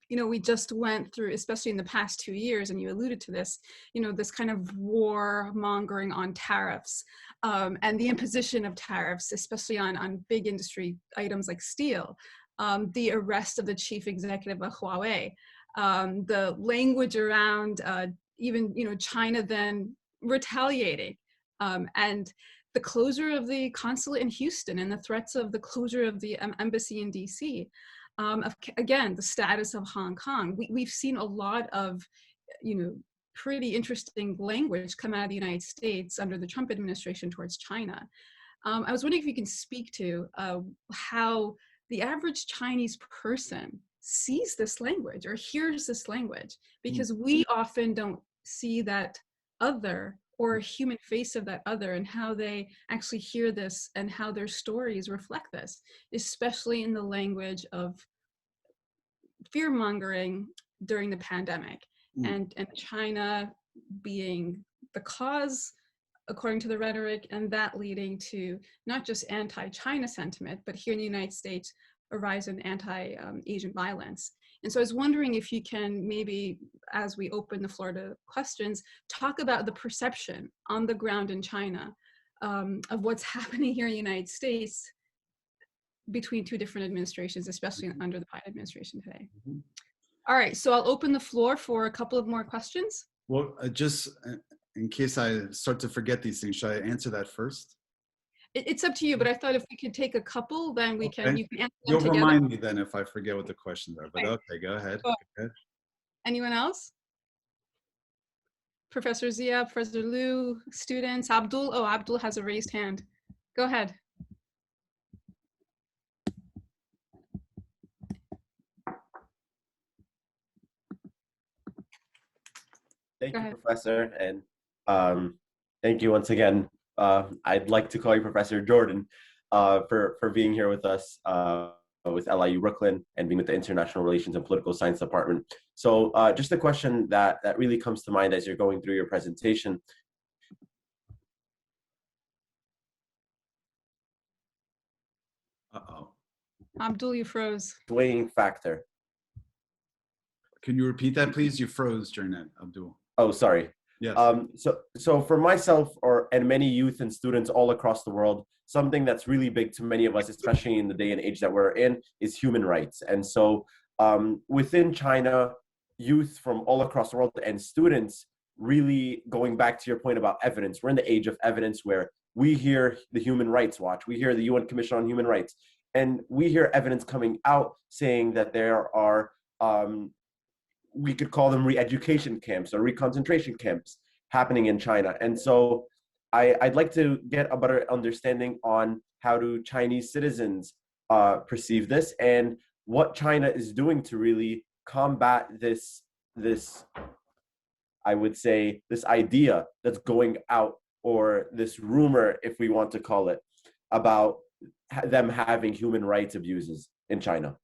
You know, we just went through, especially in the past 2 years, and you alluded to this, you know, this kind of war mongering on tariffs and the imposition of tariffs, especially on big industry items like steel, the arrest of the chief executive of Huawei, the language around even, you know, China then retaliating, and the closure of the consulate in Houston and the threats of the closure of the embassy in DC. Again, the status of Hong Kong. We've seen a lot of, you know, pretty interesting language come out of the United States under the Trump administration towards China. I was wondering if you can speak to how the average Chinese person sees this language or hears this language, because we often don't see that other or a human face of that other and how they actually hear this and how their stories reflect this, especially in the language of fear-mongering during the pandemic and China being the cause, according to the rhetoric, and that leading to not just anti-China sentiment, but here in the United States, a rise in anti-Asian violence. And so I was wondering if you can maybe, as we open the floor to questions, talk about the perception on the ground in China of what's happening here in the United States between 2 different administrations, especially under the Biden administration today. All right, so I'll open the floor for a couple of more questions. Well, just in case I start to forget these things, should I answer that first? It's up to you, but I thought if we could take a couple, then we can, you can answer them You'll together. remind me then if I forget what the questions are, but okay, go ahead. Go ahead. Anyone else? Professor Zia, Professor Liu, students, Abdul. Oh, Abdul has a raised hand. Go ahead. Thank you, Professor, and thank you once again. I'd like to call you Professor Jordan for being here with us with LIU Brooklyn and being with the International Relations and Political Science Department. So just a question that really comes to mind as you're going through your presentation. Abdul, you froze. Swaying factor. Can you repeat that, please? You froze during that, Abdul. Oh, sorry. Yes. So for myself and many youth and students all across the world, something that's really big to many of us, especially in the day and age that we're in, is human rights. And so within China, youth from all across the world and students really, going back to your point about evidence, we're in the age of evidence where we hear the Human Rights Watch, we hear the UN Commission on Human Rights, and we hear evidence coming out saying that there are we could call them re-education camps or reconcentration camps happening in China. And so I'd like to get a better understanding on how do Chinese citizens perceive this and what China is doing to really combat this, I would say, this idea that's going out, or this rumor, if we want to call it, about them having human rights abuses in China.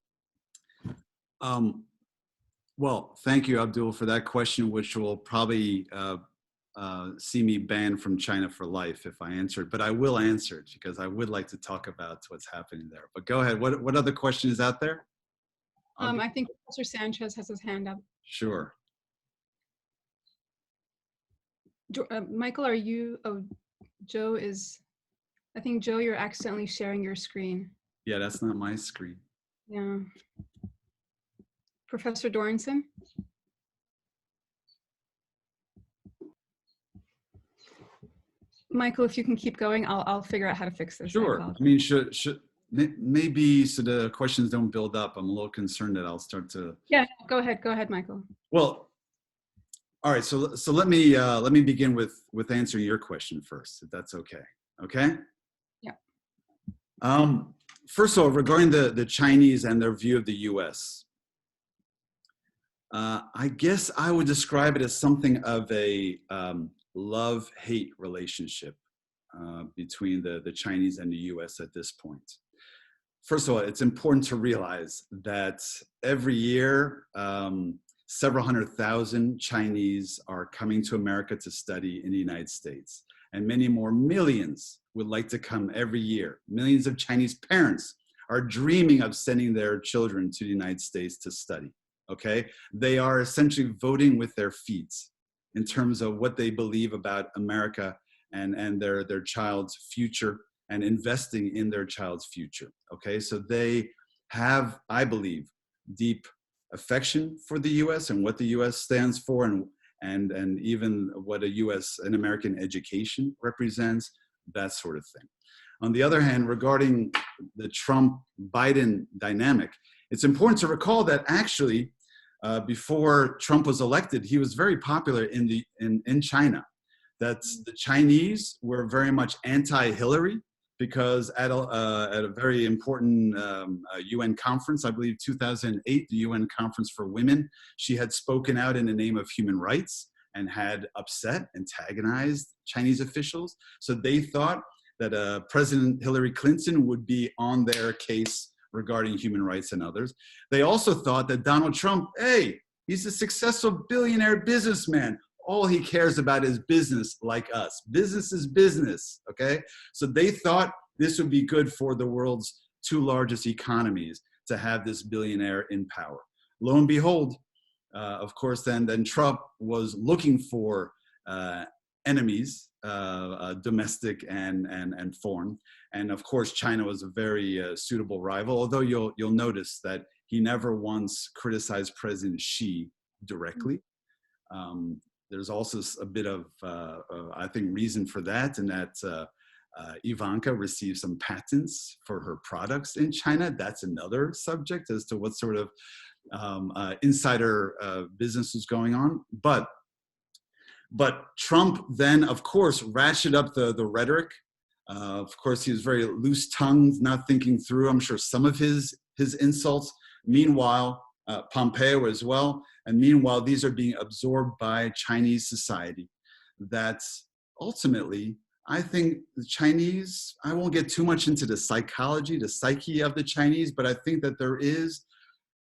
Well, thank you, Abdul, for that question, which will probably see me banned from China for life if I answer it, but I will answer it because I would like to talk about what's happening there. But go ahead. What other question is out there? I think Professor Sanchez has his hand up. Sure. Michael, are you? Oh, Joe is. I think Joe, you're accidentally sharing your screen. Yeah, that's not my screen. Yeah. Professor Dorenson. Michael, if you can keep going, I'll figure out how to fix this. Sure. I mean, maybe so the questions don't build up. I'm a little concerned that I'll start to. Yeah, go ahead, Michael. Well, all right. So let me begin with answering your question first, if that's okay. Okay. Yeah. First of all, regarding the Chinese and their view of the U.S., I guess I would describe it as something of a love-hate relationship between the Chinese and the U.S. at this point. First of all, it's important to realize that every year, several 100,000 Chinese are coming to America to study in the United States, and many more millions would like to come every year. Millions of Chinese parents are dreaming of sending their children to the United States to study, okay? They are essentially voting with their feet in terms of what they believe about America and their child's future and investing in their child's future, okay? So they have, I believe, deep affection for the U.S. and what the U.S. stands for and even what an American education represents, that sort of thing. On the other hand, regarding the Trump-Biden dynamic, it's important to recall that actually, before Trump was elected, he was very popular in China. That the Chinese were very much anti-Hillary because at a very important UN conference, I believe 2008, the UN Conference for Women, she had spoken out in the name of human rights and had upset, antagonized Chinese officials. So they thought that President Hillary Clinton would be on their case regarding human rights and others. They also thought that Donald Trump, hey, he's a successful billionaire businessman. All he cares about is business, like us. Business is business, okay? So they thought this would be good for the world's two largest economies to have this billionaire in power. Lo and behold, of course, then Trump was looking for enemies, domestic and foreign. And of course, China was a very suitable rival, although you'll notice that he never once criticized President Xi directly. There's also a bit of, I think, reason for that, in that Ivanka received some patents for her products in China. That's another subject as to what sort of insider business is going on. But Trump then, of course, ratcheted up the rhetoric. Of course, he was very loose-tongued, not thinking through, I'm sure, some of his insults. Meanwhile, Pompeo as well. And meanwhile, these are being absorbed by Chinese society. That ultimately, I think the Chinese, I won't get too much into the psychology, the psyche of the Chinese, but I think that there is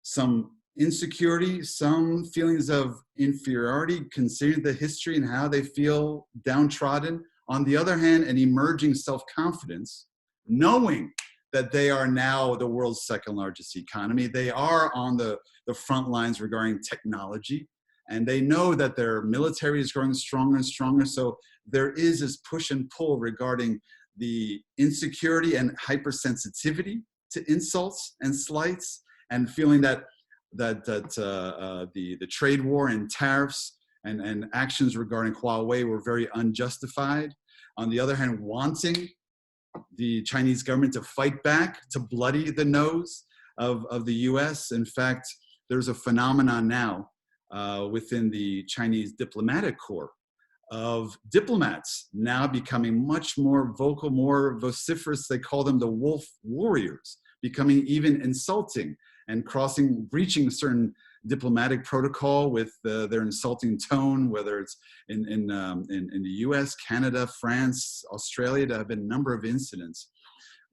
some insecurity, some feelings of inferiority, considering the history and how they feel downtrodden. On the other hand, an emerging self-confidence, knowing that they are now the world's second largest economy. They are on the front lines regarding technology, and they know that their military is growing stronger and stronger. So there is this push and pull regarding the insecurity and hypersensitivity to insults and slights, and feeling that the trade war and tariffs and actions regarding Huawei were very unjustified. On the other hand, wanting the Chinese government to fight back, to bloody the nose of the US. In fact, there's a phenomenon now within the Chinese diplomatic corps of diplomats now becoming much more vocal, more vociferous. They call them the wolf warriors, becoming even insulting and breaching certain diplomatic protocol with their insulting tone, whether it's in the US, Canada, France, Australia. There have been a number of incidents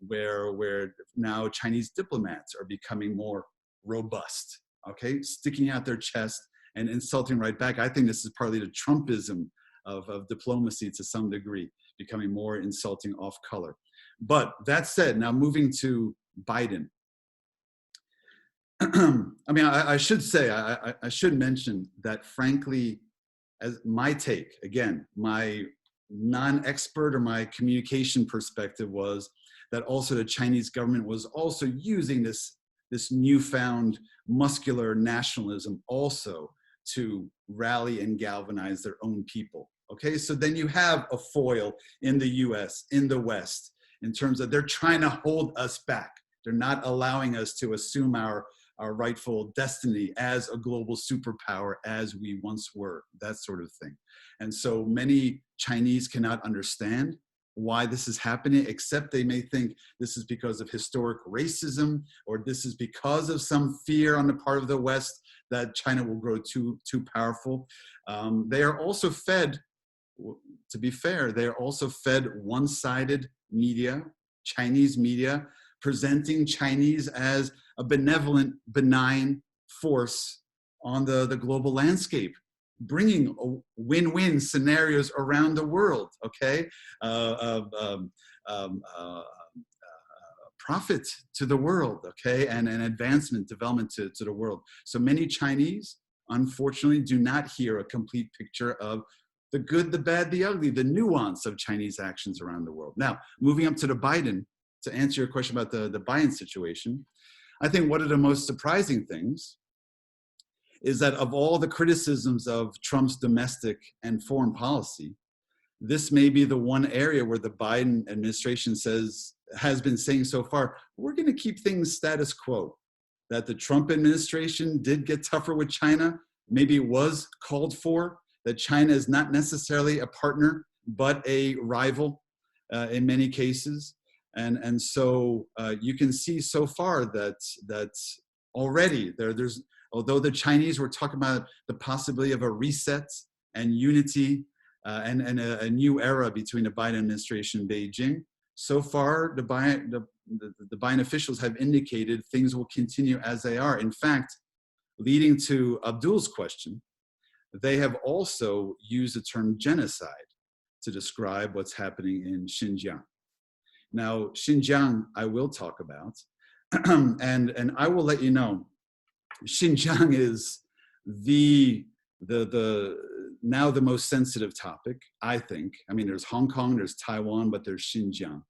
where now Chinese diplomats are becoming more robust, okay, sticking out their chest and insulting right back. I think this is partly the Trumpism of diplomacy to some degree, becoming more insulting off color. But that said, now moving to Biden. I mean, I should say, I should mention that frankly, as my take, again, my non-expert or my communication perspective was that also the Chinese government was also using this newfound muscular nationalism also to rally and galvanize their own people. Okay, so then you have a foil in the US, in the West, in terms of they're trying to hold us back. They're not allowing us to assume our rightful destiny as a global superpower as we once were, that sort of thing. And so many Chinese cannot understand why this is happening, except they may think this is because of historic racism, or this is because of some fear on the part of the West that China will grow too powerful. They are also fed, to be fair, they are also fed one-sided media, Chinese media, presenting Chinese as a benevolent, benign force on the global landscape, bringing win-win scenarios around the world, okay? Profit to the world, okay? And advancement, development to the world. So many Chinese, unfortunately, do not hear a complete picture of the good, the bad, the ugly, the nuance of Chinese actions around the world. Now, moving up to the Biden, to answer your question about the Biden situation, I think one of the most surprising things is that of all the criticisms of Trump's domestic and foreign policy, this may be the one area where the Biden administration has been saying so far, we're going to keep things status quo. That the Trump administration did get tougher with China, maybe it was called for, that China is not necessarily a partner, but a rival in many cases. And so you can see so far that already there's, although the Chinese were talking about the possibility of a reset and unity and a new era between the Biden administration and Beijing, so far the Biden officials have indicated things will continue as they are. In fact, leading to Abdul's question, they have also used the term genocide to describe what's happening in Xinjiang. Now, Xinjiang, I will talk about, and I will let you know, Xinjiang is now the most sensitive topic, I think. I mean, there's Hong Kong, there's Taiwan, but there's Xinjiang.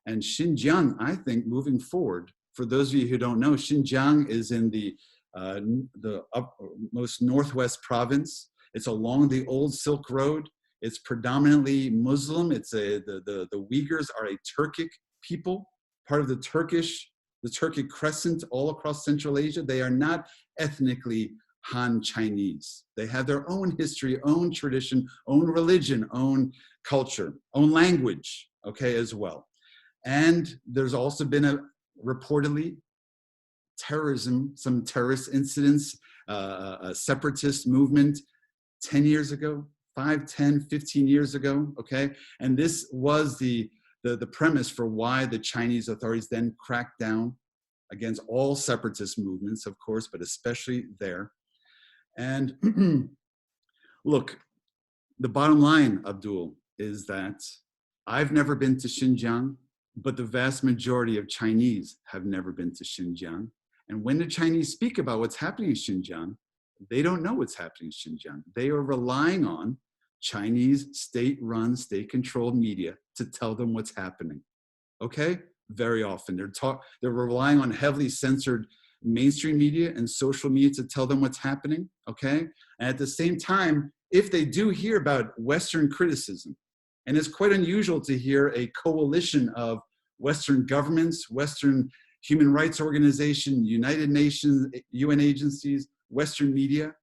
And Xinjiang, I think, moving forward, for those of you who don't know, Xinjiang is in the most northwest province. It's along the old Silk Road. It's predominantly Muslim. The Uyghurs are a Turkic people, part of the Turkic crescent all across Central Asia. They are not ethnically Han Chinese. They have their own history, own tradition, own religion, own culture, own language, okay, as well. And there's also been reportedly terrorism, some terrorist incidents, a separatist movement 10 years ago, 5, 10, 15 years ago, okay? And this was the premise for why the Chinese authorities then cracked down against all separatist movements, of course, but especially there. And look, the bottom line, Abdul, is that I've never been to Xinjiang, but the vast majority of Chinese have never been to Xinjiang. And when the Chinese speak about what's happening in Xinjiang, they don't know what's happening in Xinjiang. They are relying on Chinese state-run, state-controlled media to tell them what's happening. Okay? Very often. They're relying on heavily censored mainstream media and social media to tell them what's happening. Okay? And at the same time, if they do hear about Western criticism, and it's quite unusual to hear a coalition of Western governments, Western human rights organizations, United Nations, UN agencies, Western media,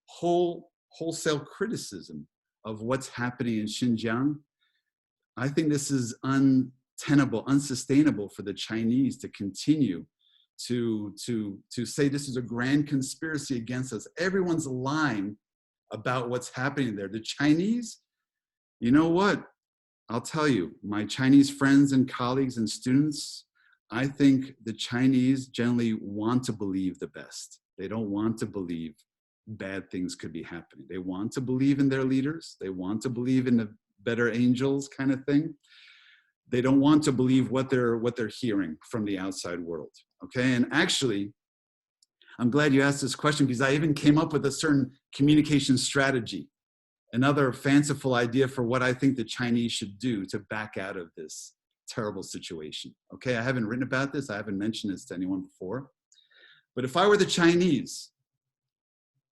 wholesale criticism of what's happening in Xinjiang. I think this is untenable, unsustainable for the Chinese to continue to say this is a grand conspiracy against us. Everyone's lying about what's happening there. The Chinese, you know what? I'll tell you, my Chinese friends and colleagues and students, I think the Chinese generally want to believe the best. They don't want to believe bad things could be happening. They want to believe in their leaders. They want to believe in the better angels kind of thing. They don't want to believe what they're hearing from the outside world. Okay, and actually, I'm glad you asked this question, because I even came up with a certain communication strategy, another fanciful idea for what I think the Chinese should do to back out of this terrible situation. Okay, I haven't written about this. I haven't mentioned this to anyone before. But if I were the Chinese,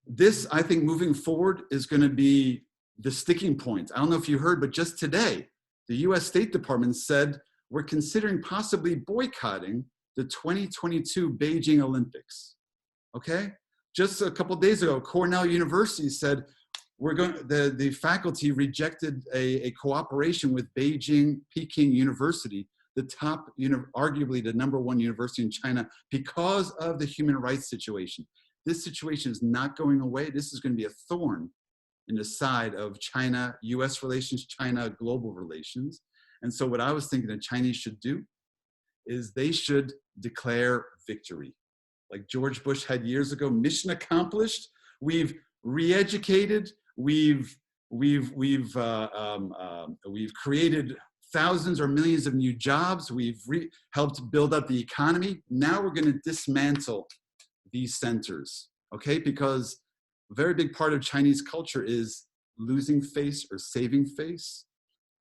this, I think, moving forward is going to be the sticking point. I don't know if you heard, but just today, the US State Department said we're considering possibly boycotting the 2022 Beijing Olympics. Okay? Just a couple of days ago, Cornell University said the faculty rejected a cooperation with Peking University, the top, arguably the #1 university in China, because of the human rights situation. This situation is not going away. This is going to be a thorn in the side of China, US relations, China, global relations. And so what I was thinking the Chinese should do is they should declare victory. Like George Bush had years ago, mission accomplished. We've re-educated, we've created thousands or millions of new jobs. We've helped build up the economy. Now we're going to dismantle these centers, okay? Because a very big part of Chinese culture is losing face or saving face.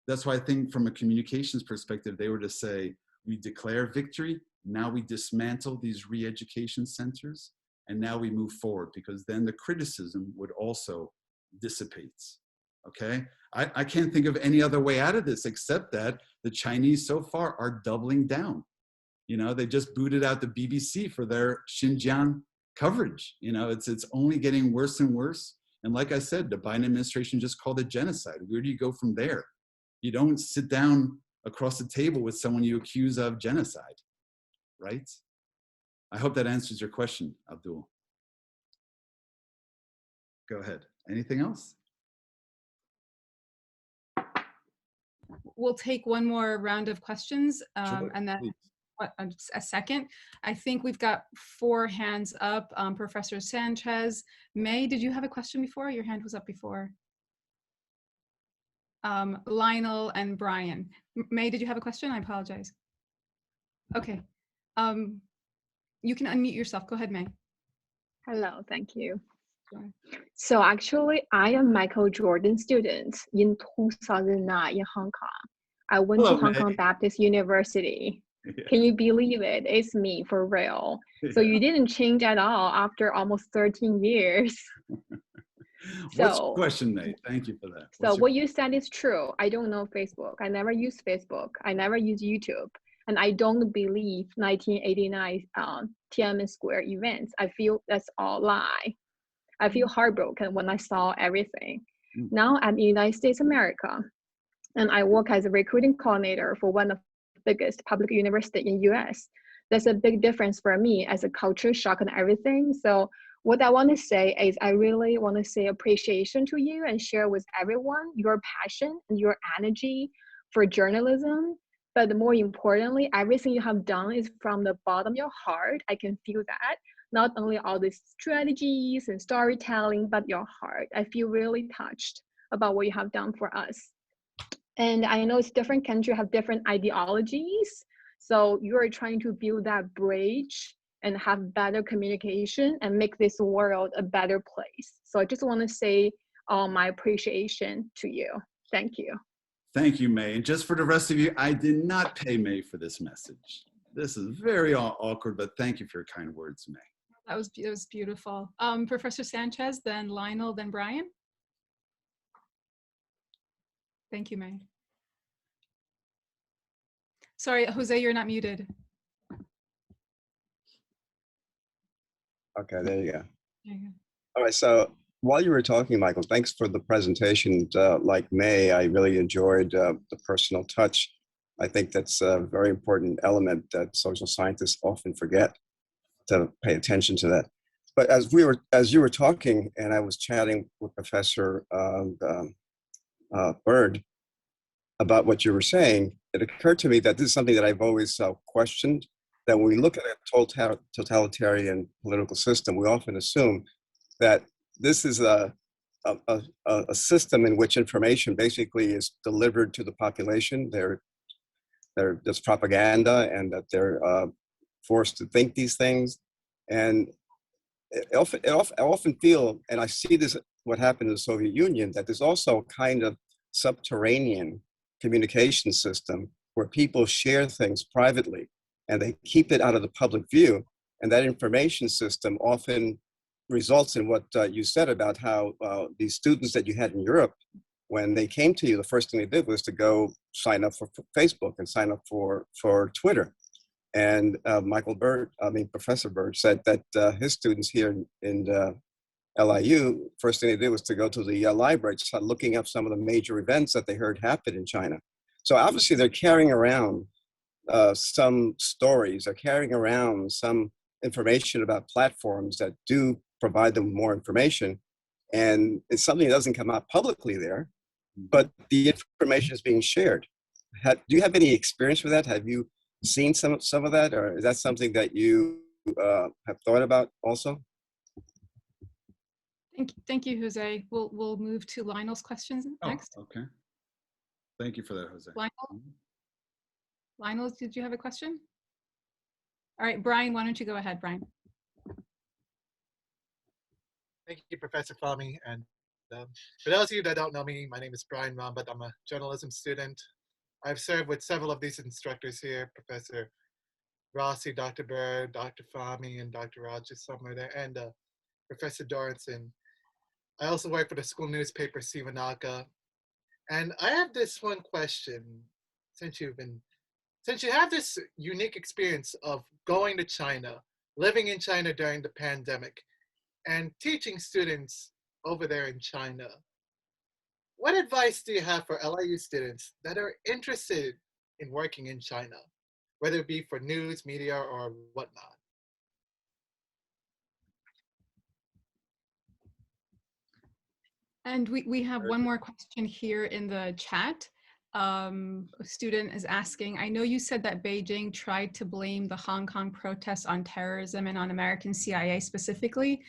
That's why I think from a communications perspective, they were to say, we declare victory, now we dismantle these re-education centers, and now we move forward, because then the criticism would also dissipate, okay? I can't think of any other way out of this except that the Chinese so far are doubling down. You know, they just booted out the BBC for their Xinjiang coverage. You know, it's only getting worse and worse. And like I said, the Biden administration just called it genocide. Where do you go from there? You don't sit down across the table with someone you accuse of genocide, right? I hope that answers your question, Abdul. Go ahead. Anything else? We'll take one more round of questions, Sure, and then please. a second. I think we've got 4 hands up. Professor Sanchez, May, did you have a question before? Your hand was up before. Lionel and Brian. May, did you have a question? I apologize. Okay. You can unmute yourself. Go ahead, May. Hello, thank you. Sure. So actually, I am Michael Jordan student in 2009 in Hong Kong. I went Hello, to Hong May. Kong Baptist University. Yeah. Can you believe it? It's me, for real. So Yeah. you didn't change at all after almost 13 years. What's your question, May? Thank you for that. So what you said is true. I don't know Facebook. I never use Facebook. I never use YouTube. And I don't believe 1989 Tiananmen Square events. I feel that's all lie. I feel heartbroken when I saw everything. Now I'm in United States of America, and I work as a recruiting coordinator for one of the biggest public universities in US. That's a big difference for me as a culture shock and everything. So what I want to say is I really want to say appreciation to you and share with everyone your passion and your energy for journalism. But more importantly, everything you have done is from the bottom of your heart. I can feel that. Not only all these strategies and storytelling, but your heart. I feel really touched about what you have done for us. And I know it's different countries have different ideologies. So you're trying to build that bridge and have better communication and make this world a better place. So I just want to say my appreciation to you. Thank you. Thank you, May. And just for the rest of you, I did not pay May for this message. This is very awkward, but thank you for your kind words, May. That was beautiful. Professor Sanchez, then Lionel, then Brian. Thank you, May. Sorry, Jose, you're not muted. Okay, there you go. There you go. All right, so while you were talking, Michael, thanks for the presentation. Like May, I really enjoyed the personal touch. I think that's a very important element that social scientists often forget to pay attention to that. But as you were talking, and I was chatting with Professor Bird about what you were saying, it occurred to me that this is something that I've always questioned, that when we look at a totalitarian political system, we often assume that this is a system in which information basically is delivered to the population. There's propaganda, and that they're forced to think these things. And I often feel, and I see this, what happened in the Soviet Union, that there's also a kind of subterranean communication system where people share things privately and they keep it out of the public view. And that information system often results in what you said about how these students that you had in Europe, when they came to you, the first thing they did was to go sign up for Facebook and sign up for Twitter. And Professor Bird said that his students here in LIU, first thing they did was to go to the library to start looking up some of the major events that they heard happen in China. So obviously they're carrying around some stories, they're carrying around some information about platforms that do provide them more information. And it's something that doesn't come out publicly there, but the information is being shared. Do you have any experience with that? Have you seen some of that, or is that something that you have thought about also? Thank you, Jose. We'll move to Lionel's questions next. Oh, okay. Thank you for that, Jose. Lionel, did you have a question? All right, Brian, why don't you go ahead, Brian? Thank you, Professor Fahmy. And for those of you that don't know me, my name is Brian Rambut. I'm a journalism student. I've served with several of these instructors here, Professor Rossi, Dr. Bird, Dr. Fahmy, and Dr. Rogers somewhere there, and Professor Dorrance. I also work for the school newspaper, Siwanaka. And I have this one question, since you have this unique experience of going to China, living in China during the pandemic, and teaching students over there in China, what advice do you have for LIU students that are interested in working in China, whether it be for news, media, or whatnot? And we have one more question here in the chat. A student is asking, I know you said that Beijing tried to blame the Hong Kong protests on terrorism and on American CIA specifically,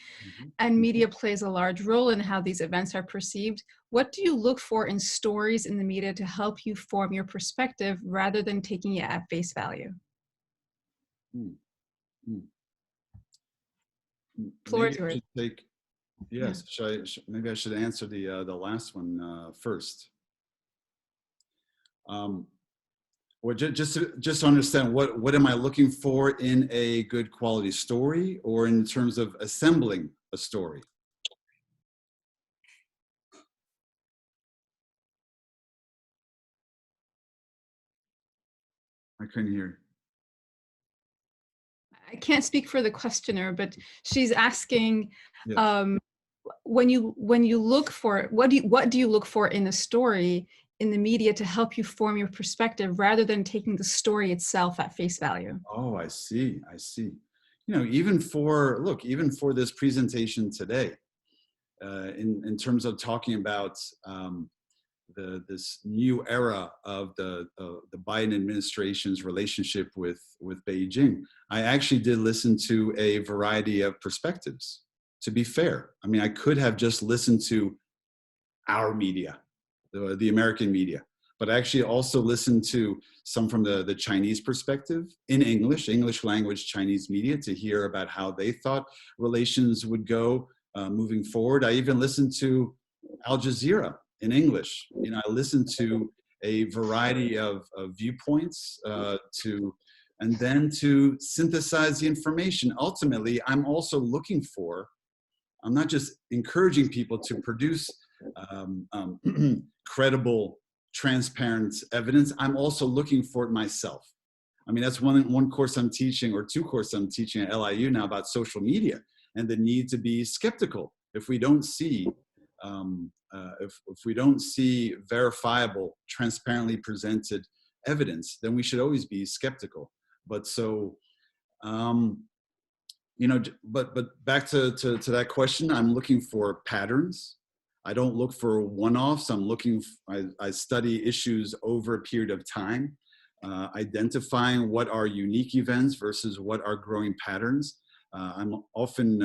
and media plays a large role in how these events are perceived. What do you look for in stories in the media to help you form your perspective rather than taking it at face value? Floor is yours. Yes, yeah. Maybe I should answer the last one first. Or just to understand, what am I looking for in a good quality story, or in terms of assembling a story? I couldn't hear. I can't speak for the questioner, but she's asking, yes. When you look for, what do you look for in a story in the media to help you form your perspective rather than taking the story itself at face value? Oh, I see. You know, even for this presentation today, in terms of talking about this new era of the Biden administration's relationship with Beijing, I actually did listen to a variety of perspectives. To be fair, I mean, I could have just listened to our media, the American media, but I actually also listened to some from the Chinese perspective in English language Chinese media, to hear about how they thought relations would go moving forward. I even listened to Al Jazeera in English. You know, I listened to a variety of viewpoints and then to synthesize the information. Ultimately, I'm also looking for, I'm not just encouraging people to produce credible, transparent evidence. I'm also looking for it myself. I mean, that's one course I'm teaching, or two courses I'm teaching at LIU now, about social media and the need to be skeptical. If we don't see, if we don't see verifiable, transparently presented evidence, then we should always be skeptical. But so, you know, but back to that question, I'm looking for patterns. I don't look for one-offs. I study issues over a period of time, identifying what are unique events versus what are growing patterns. I'm often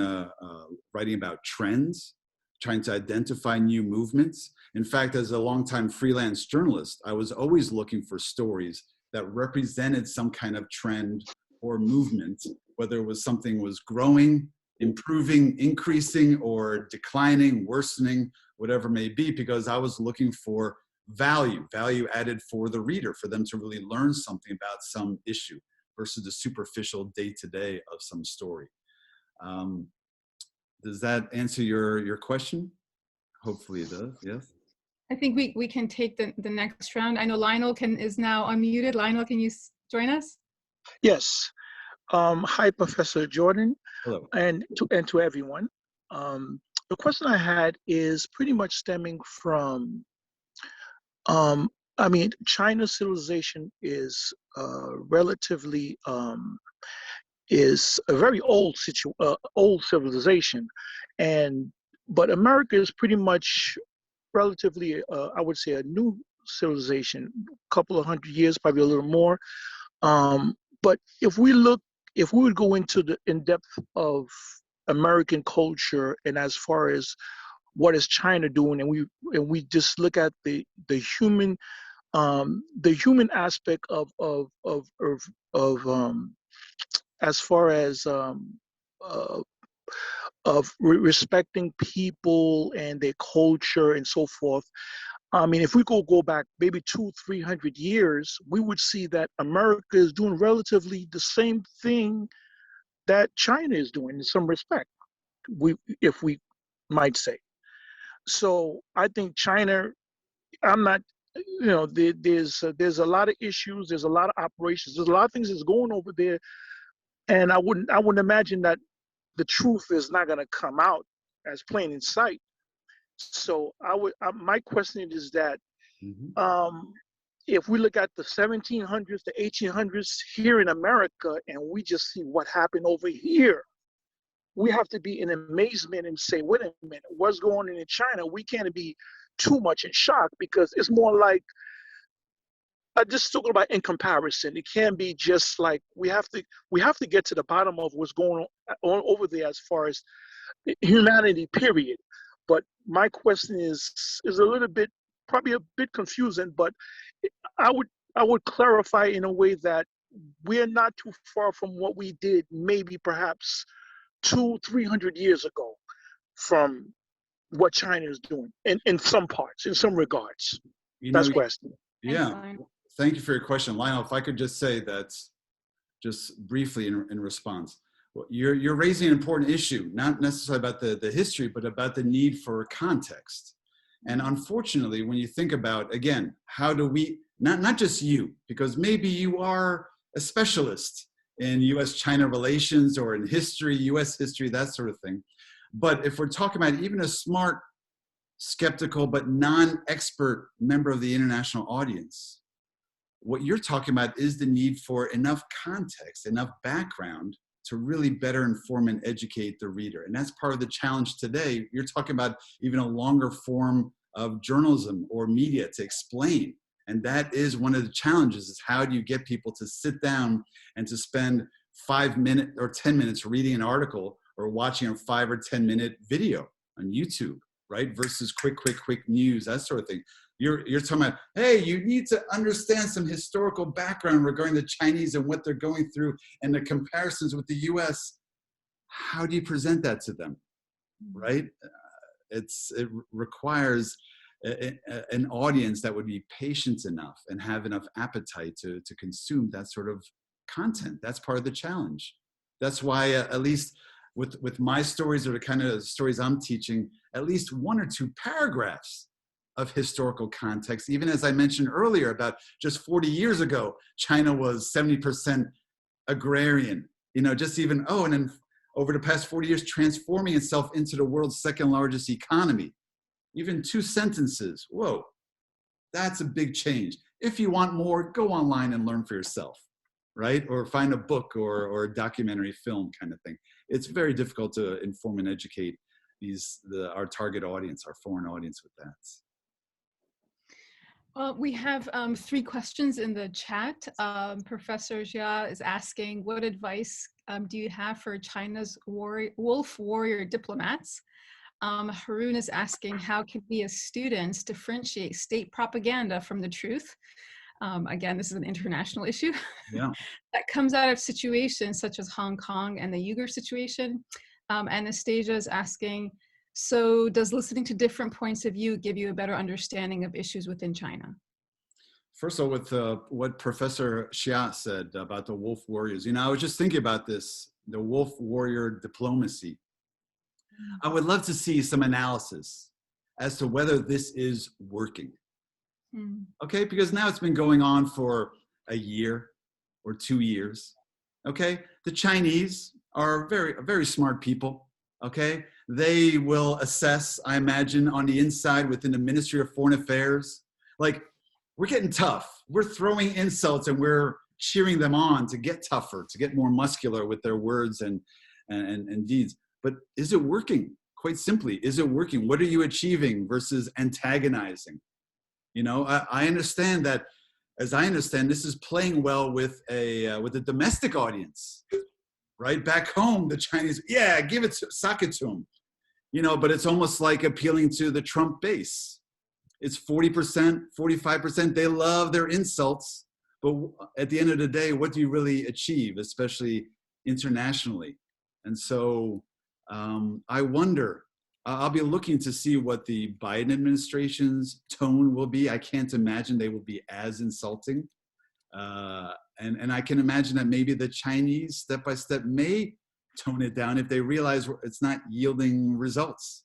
writing about trends. trying to identify new movements. In fact, as a longtime freelance journalist, I was always looking for stories that represented some kind of trend or movement, whether it was something was growing, improving, increasing, or declining, worsening, whatever it may be, because I was looking for value added for the reader, for them to really learn something about some issue versus the superficial day-to-day of some story. Does that answer your question? Hopefully it does, yes. I think we can take the next round. I know Lionel is now unmuted. Lionel, can you join us? Yes. Hi, Professor Jordan. Hello. And to everyone. The question I had is pretty much stemming from, I mean, China's civilization is relatively, is a very old civilization, but America is pretty much relatively, I would say, a new civilization, a couple of 100 years, probably a little more. But if we would go into the in-depth of American culture, and as far as what is China doing, and we just look at the human aspect of as far as respecting people and their culture and so forth. I mean, if we go back maybe 200-300 years, we would see that America is doing relatively the same thing that China is doing in some respect, if we might say. So I think China, I'm not, you know, there's a lot of issues, there's a lot of operations, there's a lot of things that's going over there, and I wouldn't imagine that the truth is not going to come out as plain in sight. So my question is that if we look at the 1700s, the 1800s here in America, and we just see what happened over here, we have to be in amazement and say, wait a minute, what's going on in China? We can't be too much in shock, because it's more like, just talking about in comparison, it can't be just like, we have to get to the bottom of what's going on over there as far as humanity, period. But my question is a little bit, probably a bit confusing, but I would clarify in a way that we're not too far from what we did maybe perhaps 200-300 years ago from what China is doing in some parts, in some regards. That's the question. Yeah, thank you for your question. Lionel, if I could just say that, just briefly in response. Well, you're raising an important issue, not necessarily about the history, but about the need for context. And unfortunately, when you think about, again, how do we, not just you, because maybe you are a specialist in US-China relations or in history, US history, that sort of thing. But if we're talking about even a smart, skeptical, but non-expert member of the international audience, what you're talking about is the need for enough context, enough background to really better inform and educate the reader. And that's part of the challenge today. You're talking about even a longer form of journalism or media to explain. And that is one of the challenges, is how do you get people to sit down and to spend 5 minutes or 10 minutes reading an article or watching a 5 or 10 minute video on YouTube, right? Versus quick news, that sort of thing. You're talking about, hey, you need to understand some historical background regarding the Chinese and what they're going through and the comparisons with the US. How do you present that to them, right? It requires an audience that would be patient enough and have enough appetite to consume that sort of content. That's part of the challenge. That's why, at least with my stories, or the kind of stories I'm teaching, at least 1 or 2 paragraphs of historical context. Even as I mentioned earlier, about just 40 years ago, China was 70% agrarian, you know, just even, and then over the past 40 years, transforming itself into the world's 2nd largest economy. Even 2 sentences, whoa, that's a big change. If you want more, go online and learn for yourself, right? Or find a book or a documentary film kind of thing. It's very difficult to inform and educate our target audience, our foreign audience with that. We have 3 questions in the chat. Professor Jia is asking, what advice do you have for China's wolf warrior diplomats? Haroon is asking, how can we as students differentiate state propaganda from the truth? Again, this is an international issue. Yeah. That comes out of situations such as Hong Kong and the Uyghur situation. Anastasia is asking, so does listening to different points of view give you a better understanding of issues within China? First of all, with what Professor Xia said about the wolf warriors, I was just thinking about this, the wolf warrior diplomacy. I would love to see some analysis as to whether this is working. Okay, because now it's been going on for a year or 2 years. Okay, the Chinese are very smart people. Okay, they will assess, I imagine, on the inside within the Ministry of Foreign Affairs, like, we're getting tough. We're throwing insults and we're cheering them on to get tougher, to get more muscular with their words and deeds. But is it working? Quite simply, is it working? What are you achieving versus antagonizing? I understand that, as I understand, this is playing well with a domestic audience, right? Back home, the Chinese, yeah, sock it to them, but it's almost like appealing to the Trump base. It's 40%, 45%. They love their insults, but at the end of the day, what do you really achieve, especially internationally? And so I wonder, I'll be looking to see what the Biden administration's tone will be. I can't imagine they will be as insulting. And I can imagine that maybe the Chinese step by step may tone it down if they realize it's not yielding results.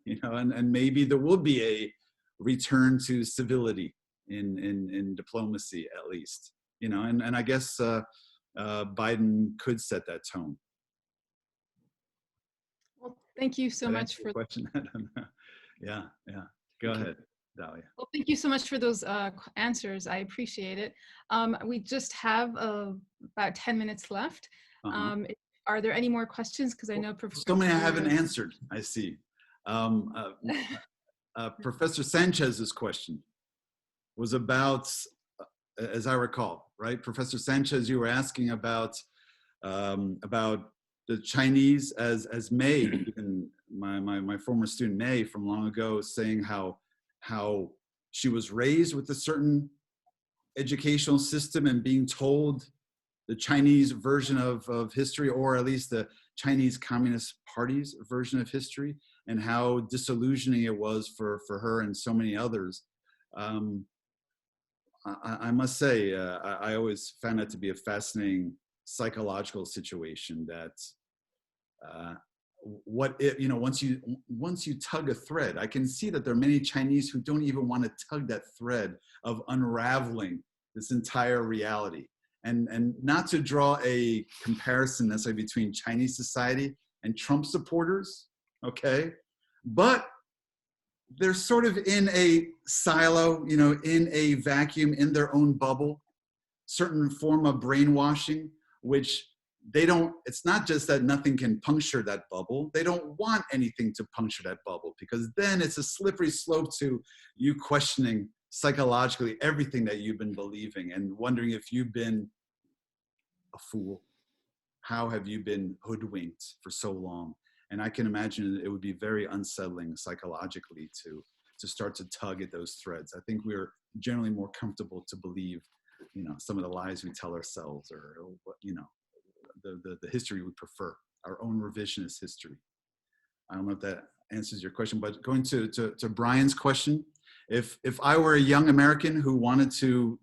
And maybe there will be a return to civility in diplomacy, at least. And I guess Biden could set that tone. Well, thank you so much for the question. Yeah. Go ahead, Dalia. Well, thank you so much for those answers. I appreciate it. We just have about 10 minutes left. Are there any more questions? Because I know Professor. So many I haven't answered, I see. Professor Sanchez's question was about, as I recall, right? Professor Sanchez, you were asking about the Chinese, as May, and my former student May from long ago, saying how she was raised with a certain educational system and being told the Chinese version of history, or at least the Chinese Communist Party's version of history, and how disillusioning it was for her and so many others. I must say, I always found that to be a fascinating psychological situation, that once you tug a thread, I can see that there are many Chinese who don't even want to tug that thread of unraveling this entire reality. And not to draw a comparison necessarily between Chinese society and Trump supporters, okay? But they're sort of in a silo, in a vacuum, in their own bubble, certain form of brainwashing, which they don't, it's not just that nothing can puncture that bubble. They don't want anything to puncture that bubble, because then it's a slippery slope to you questioning psychologically everything that you've been believing and wondering if you've been a fool. How have you been hoodwinked for so long? And I can imagine it would be very unsettling psychologically to start to tug at those threads. I think we're generally more comfortable to believe, some of the lies we tell ourselves, or the history we prefer, our own revisionist history. I don't know if that answers your question, but going to Brian's question, if I were a young American who wanted to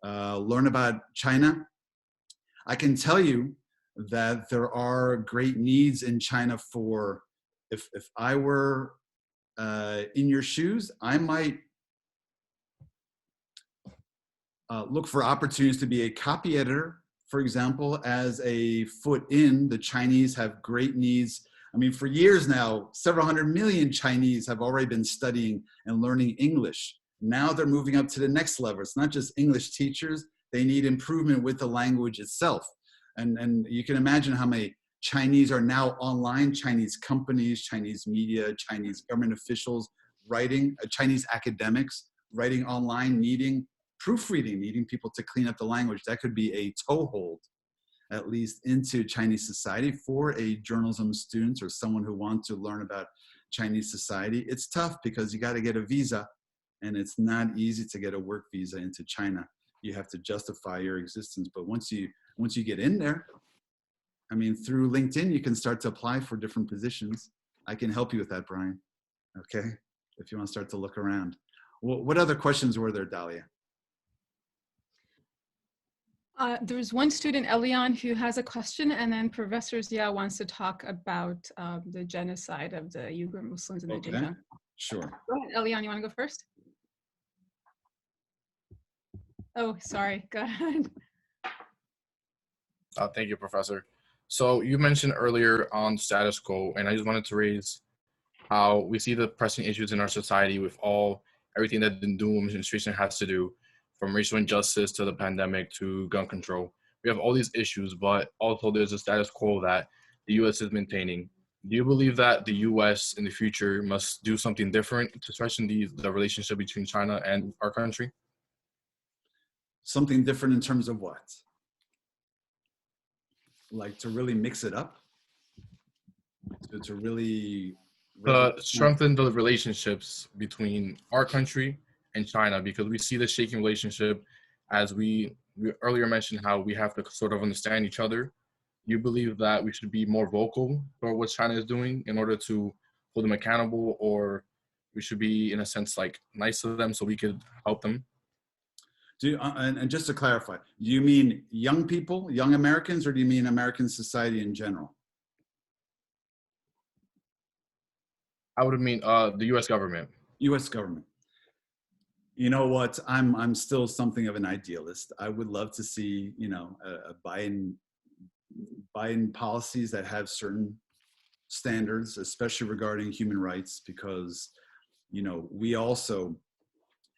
learn about China, I can tell you that there are great needs in China for, if I were in your shoes, I might look for opportunities to be a copy editor, for example, as a foot in. The Chinese have great needs. I mean, for years now, several hundred million Chinese have already been studying and learning English. Now they're moving up to the next level. It's not just English teachers. They need improvement with the language itself. And you can imagine how many Chinese are now online, Chinese companies, Chinese media, Chinese government officials writing, Chinese academics writing online, needing proofreading, needing people to clean up the language. That could be a toehold, at least, into Chinese society for a journalism student or someone who wants to learn about Chinese society. It's tough because you got to get a visa, and it's not easy to get a work visa into China. You have to justify your existence. But once you get in there, I mean, through LinkedIn, you can start to apply for different positions. I can help you with that, Brian. Okay, if you want to start to look around. What other questions were there, Dalia? There's one student, Elian, who has a question, and then Professor Zia wants to talk about the genocide of the Uyghur Muslims in the Xinjiang. Sure. Go ahead, Elian, you want to go first? Oh, sorry, go ahead. Thank you, Professor. So you mentioned earlier on status quo, and I just wanted to raise how we see the pressing issues in our society with everything that the new administration has to do, from racial injustice to the pandemic to gun control. We have all these issues, but also there's a status quo that the U.S. is maintaining. Do you believe that the U.S. in the future must do something different to strengthen the relationship between China and our country? Something different in terms of what? Like to really mix it up? To really strengthen the relationships between our country and China, because we see the shaking relationship as we earlier mentioned how we have to sort of understand each other. You believe that we should be more vocal for what China is doing in order to hold them accountable, or we should be, in a sense, like nice to them so we could help them? And just to clarify, do you mean young people, young Americans, or do you mean American society in general? I would mean the U.S. government. U.S. government. You know what? I'm still something of an idealist. I would love to see, you know, Biden policies that have certain standards, especially regarding human rights, because, you know,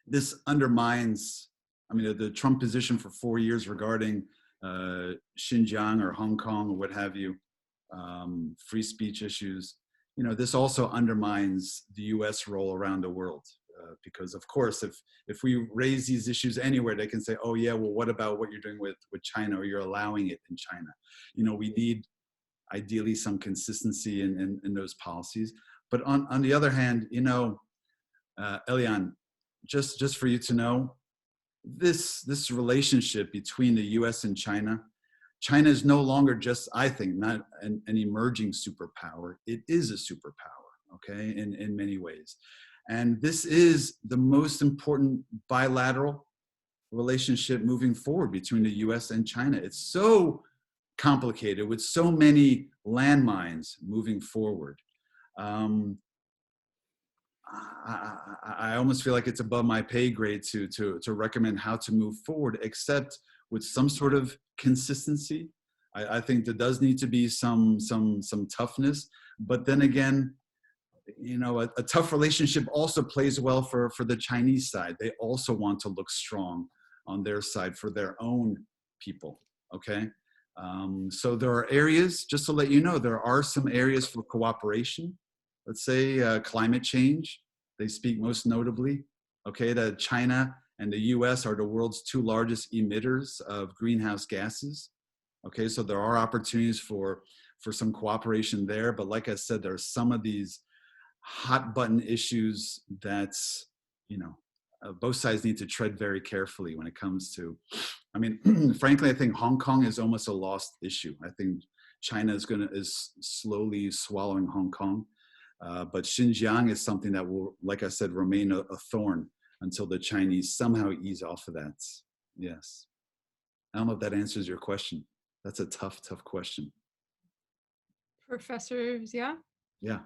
this undermines, I mean, the Trump position for 4 years regarding Xinjiang or Hong Kong or what have you, free speech issues. You know, this also undermines the U.S. role around the world, because of course, if we raise these issues anywhere, they can say, oh yeah, well, what about what you're doing with China, or you're allowing it in China? You know, we need ideally some consistency in those policies. But on the other hand, you know, Elian, just for you to know, this relationship between the U.S. and China is no longer just, I think, not an emerging superpower. It is a superpower, okay, in many ways. And this is the most important bilateral relationship moving forward between the U.S. and China. It's so complicated with so many landmines moving forward. I almost feel like it's above my pay grade to recommend how to move forward, except with some sort of consistency. I think there does need to be some toughness, but then again, you know, a tough relationship also plays well for the Chinese side. They also want to look strong on their side for their own people, okay? So there are areas, just to let you know, there are some areas for cooperation. Let's say climate change, they speak most notably, okay, that China and the US are the world's 2 largest emitters of greenhouse gases. Okay, so there are opportunities for some cooperation there, but like I said, there are some of these hot button issues that, you know, both sides need to tread very carefully when it comes to, I mean, frankly, I think Hong Kong is almost a lost issue. I think China is slowly swallowing Hong Kong. But Xinjiang is something that will, like I said, remain a thorn until the Chinese somehow ease off of that. Yes. I don't know if that answers your question. That's a tough question. Professor Zia? Yeah.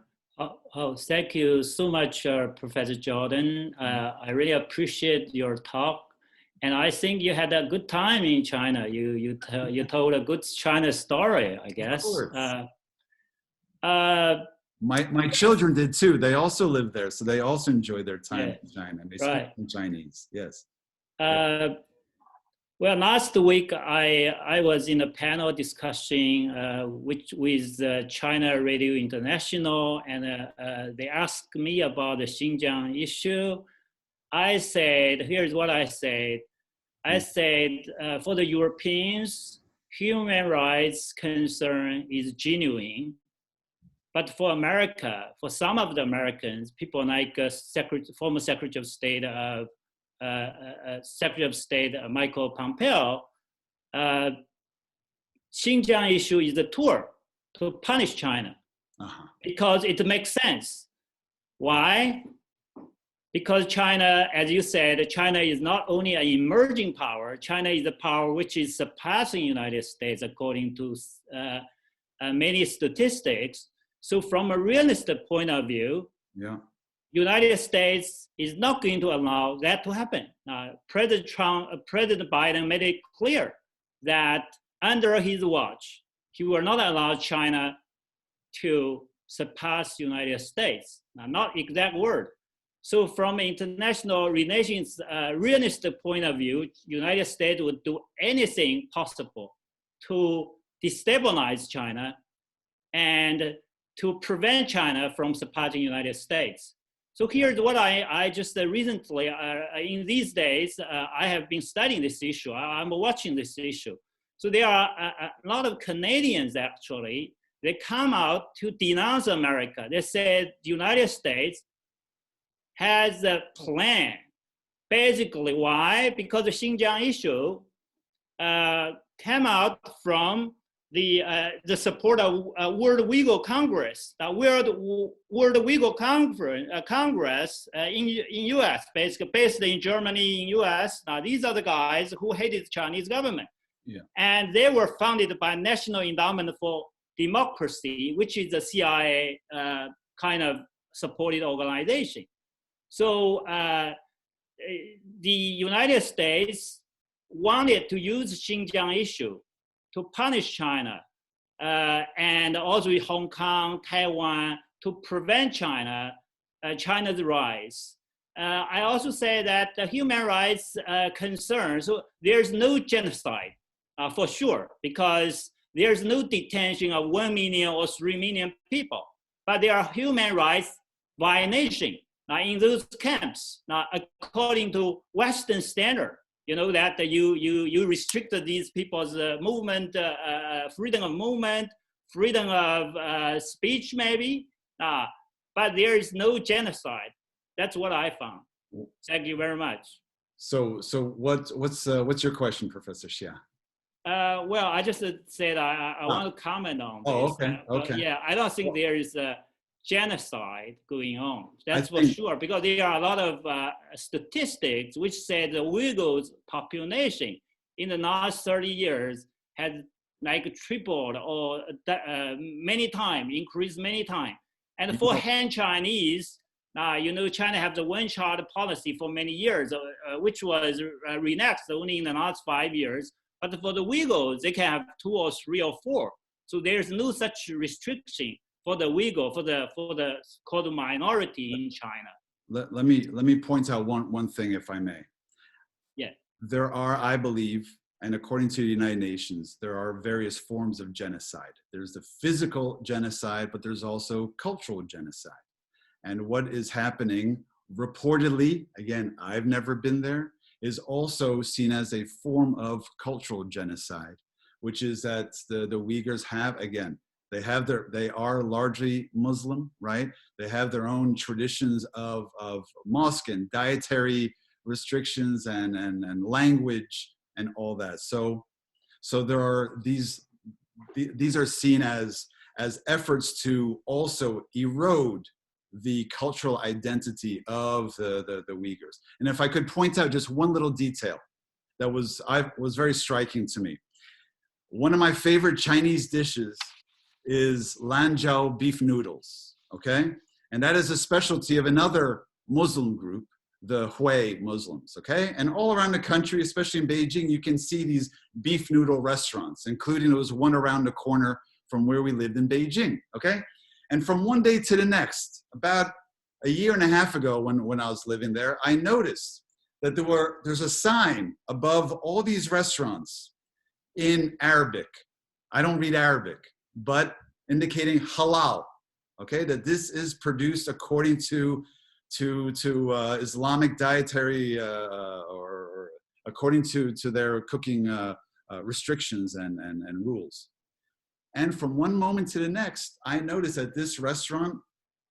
Oh, thank you so much, Professor Jordan. I really appreciate your talk. And I think you had a good time in China. You told a good China story, I guess. My children did too. They also lived there, so they also enjoyed their time in China. They speak in Chinese. Yes. Well, last week I was in a panel discussion with China Radio International, and they asked me about the Xinjiang issue. I said, here's what I said. I said, for the Europeans, human rights concern is genuine. But for America, for some of the Americans, people like former Secretary of State Michael Pompeo, Xinjiang issue is a tool to punish China because it makes sense. Why? Because China, as you said, China is not only an emerging power, China is a power which is surpassing United States according to many statistics. So from a realistic point of view, United States is not going to allow that to happen. President Biden made it clear that under his watch, he will not allow China to surpass United States. Not exact word. So from international relations, realistic point of view, United States would do anything possible to destabilize China and to prevent China from surpassing United States. So here's what I just recently, in these days, I have been studying this issue. I'm watching this issue. So there are a lot of Canadians actually, they come out to denounce America. They said the United States has a plan. Basically, why? Because the Xinjiang issue came out from the support of World Uyghur Congress. The World Uyghur Congress in US, basically based in Germany, in US. Now these are the guys who hated the Chinese government. And they were founded by National Endowment for Democracy, which is a CIA kind of supported organization. So the United States wanted to use Xinjiang issue to punish China and also Hong Kong, Taiwan, to prevent China's rise. I also say that the human rights concerns, so there's no genocide for sure, because there's no detention of 1 million or 3 million people, but there are human rights violations in those camps. Now, according to Western standard, you know that you restricted these people's movement, freedom of movement, freedom of speech, maybe. But there is no genocide. That's what I found. Thank you very much. So what's your question, Professor Xia? Well, I just said I want to comment on this. Oh, okay. Yeah, I don't think there is a genocide going on. That's for sure, because there are a lot of statistics which say the Uyghurs population in the last 30 years has like tripled or many times, increased many times. And for Han Chinese, you know, China has the one-child policy for many years, which was renexed only in the last 5 years. But for the Uyghurs, they can have 2 or 3 or 4. So there's no such restriction for the Uyghur, for the called minority in China. Let me point out one thing, if I may. Yeah. There are, I believe, and according to the United Nations, there are various forms of genocide. There's the physical genocide, but there's also cultural genocide. And what is happening reportedly, again, I've never been there, is also seen as a form of cultural genocide, which is that the Uyghurs have, again, they are largely Muslim, right? They have their own traditions of mosque and dietary restrictions and language and all that. So there are these are seen as efforts to also erode the cultural identity of the Uyghurs. And if I could point out just one little detail that was very striking to me. One of my favorite Chinese dishes is lanjiao beef noodles, okay? And that is a specialty of another Muslim group, the Hui Muslims, okay? And all around the country, especially in Beijing, you can see these beef noodle restaurants, including there was one around the corner from where we lived in Beijing, okay? And from one day to the next, about a year and a half ago when I was living there, I noticed that there's a sign above all these restaurants in Arabic. I don't read Arabic, but indicating halal, okay? That this is produced according to Islamic dietary or according to their cooking restrictions and rules. And from one moment to the next, I noticed that this restaurant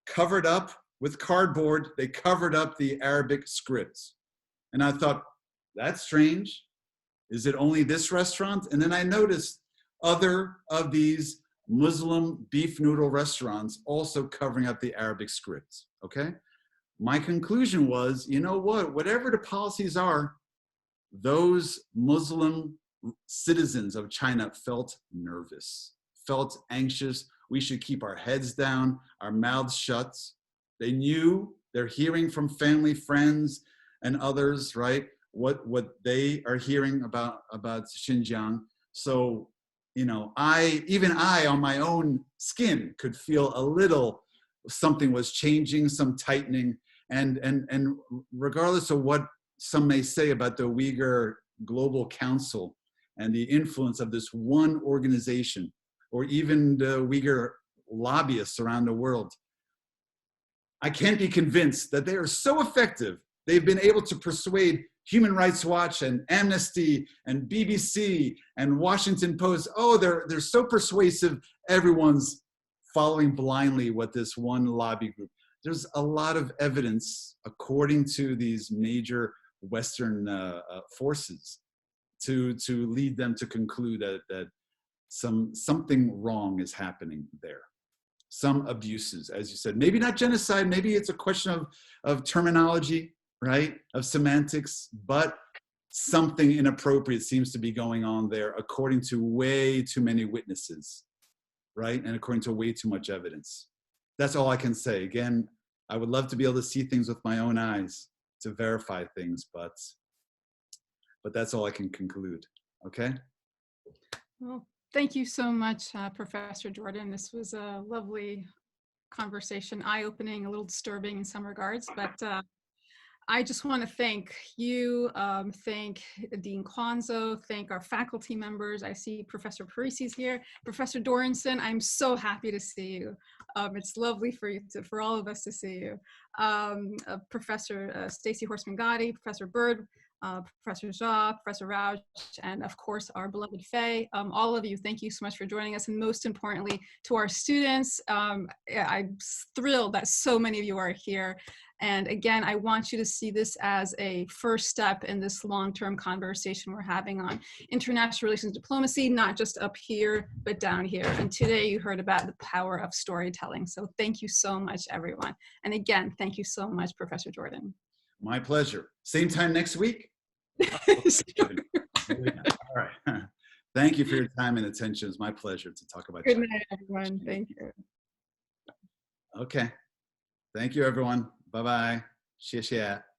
covered up with cardboard, they covered up the Arabic scripts. And I thought, that's strange. Is it only this restaurant? And then I noticed other of these Muslim beef noodle restaurants also covering up the Arabic scripts, okay? My conclusion was, you know what, whatever the policies are, those Muslim citizens of China felt nervous, felt anxious. We should keep our heads down, our mouths shut. They knew, they're hearing from family, friends, and others, right? What they are hearing about Xinjiang. So, you know, even I on my own skin could feel a little something was changing, some tightening, and regardless of what some may say about the Uyghur Global Council and the influence of this one organization, or even the Uyghur lobbyists around the world, I can't be convinced that they are so effective. They've been able to persuade Human Rights Watch and Amnesty and BBC and Washington Post. Oh, they're so persuasive. Everyone's following blindly what this one lobby group. There's a lot of evidence, according to these major Western forces, to lead them to conclude that something wrong is happening there. Some abuses, as you said, maybe not genocide, maybe it's a question of terminology, right? Of semantics, but something inappropriate seems to be going on there according to way too many witnesses, right? And according to way too much evidence. That's all I can say. Again, I would love to be able to see things with my own eyes to verify things, but that's all I can conclude, okay? Well, thank you so much, Professor Jordan. This was a lovely conversation, eye-opening, a little disturbing in some regards, but I just want to thank you, thank Dean Kwanzo, thank our faculty members. I see Professor Parisi's here. Professor Doranson, I'm so happy to see you. It's lovely for all of us to see you. Professor Stacy Horseman-Gotti, Professor Bird, Professor Jha, Professor Rauch, and of course our beloved Faye. All of you, thank you so much for joining us, and most importantly to our students. I'm thrilled that so many of you are here. And again, I want you to see this as a first step in this long-term conversation we're having on international relations diplomacy, not just up here, but down here. And today you heard about the power of storytelling. So thank you so much, everyone. And again, thank you so much, Professor Jordan. My pleasure. Same time next week? All right. Thank you for your time and attention. It's my pleasure to talk about Good night, everyone. Thank you. Okay. Thank you, everyone. Bye-bye. 谢谢。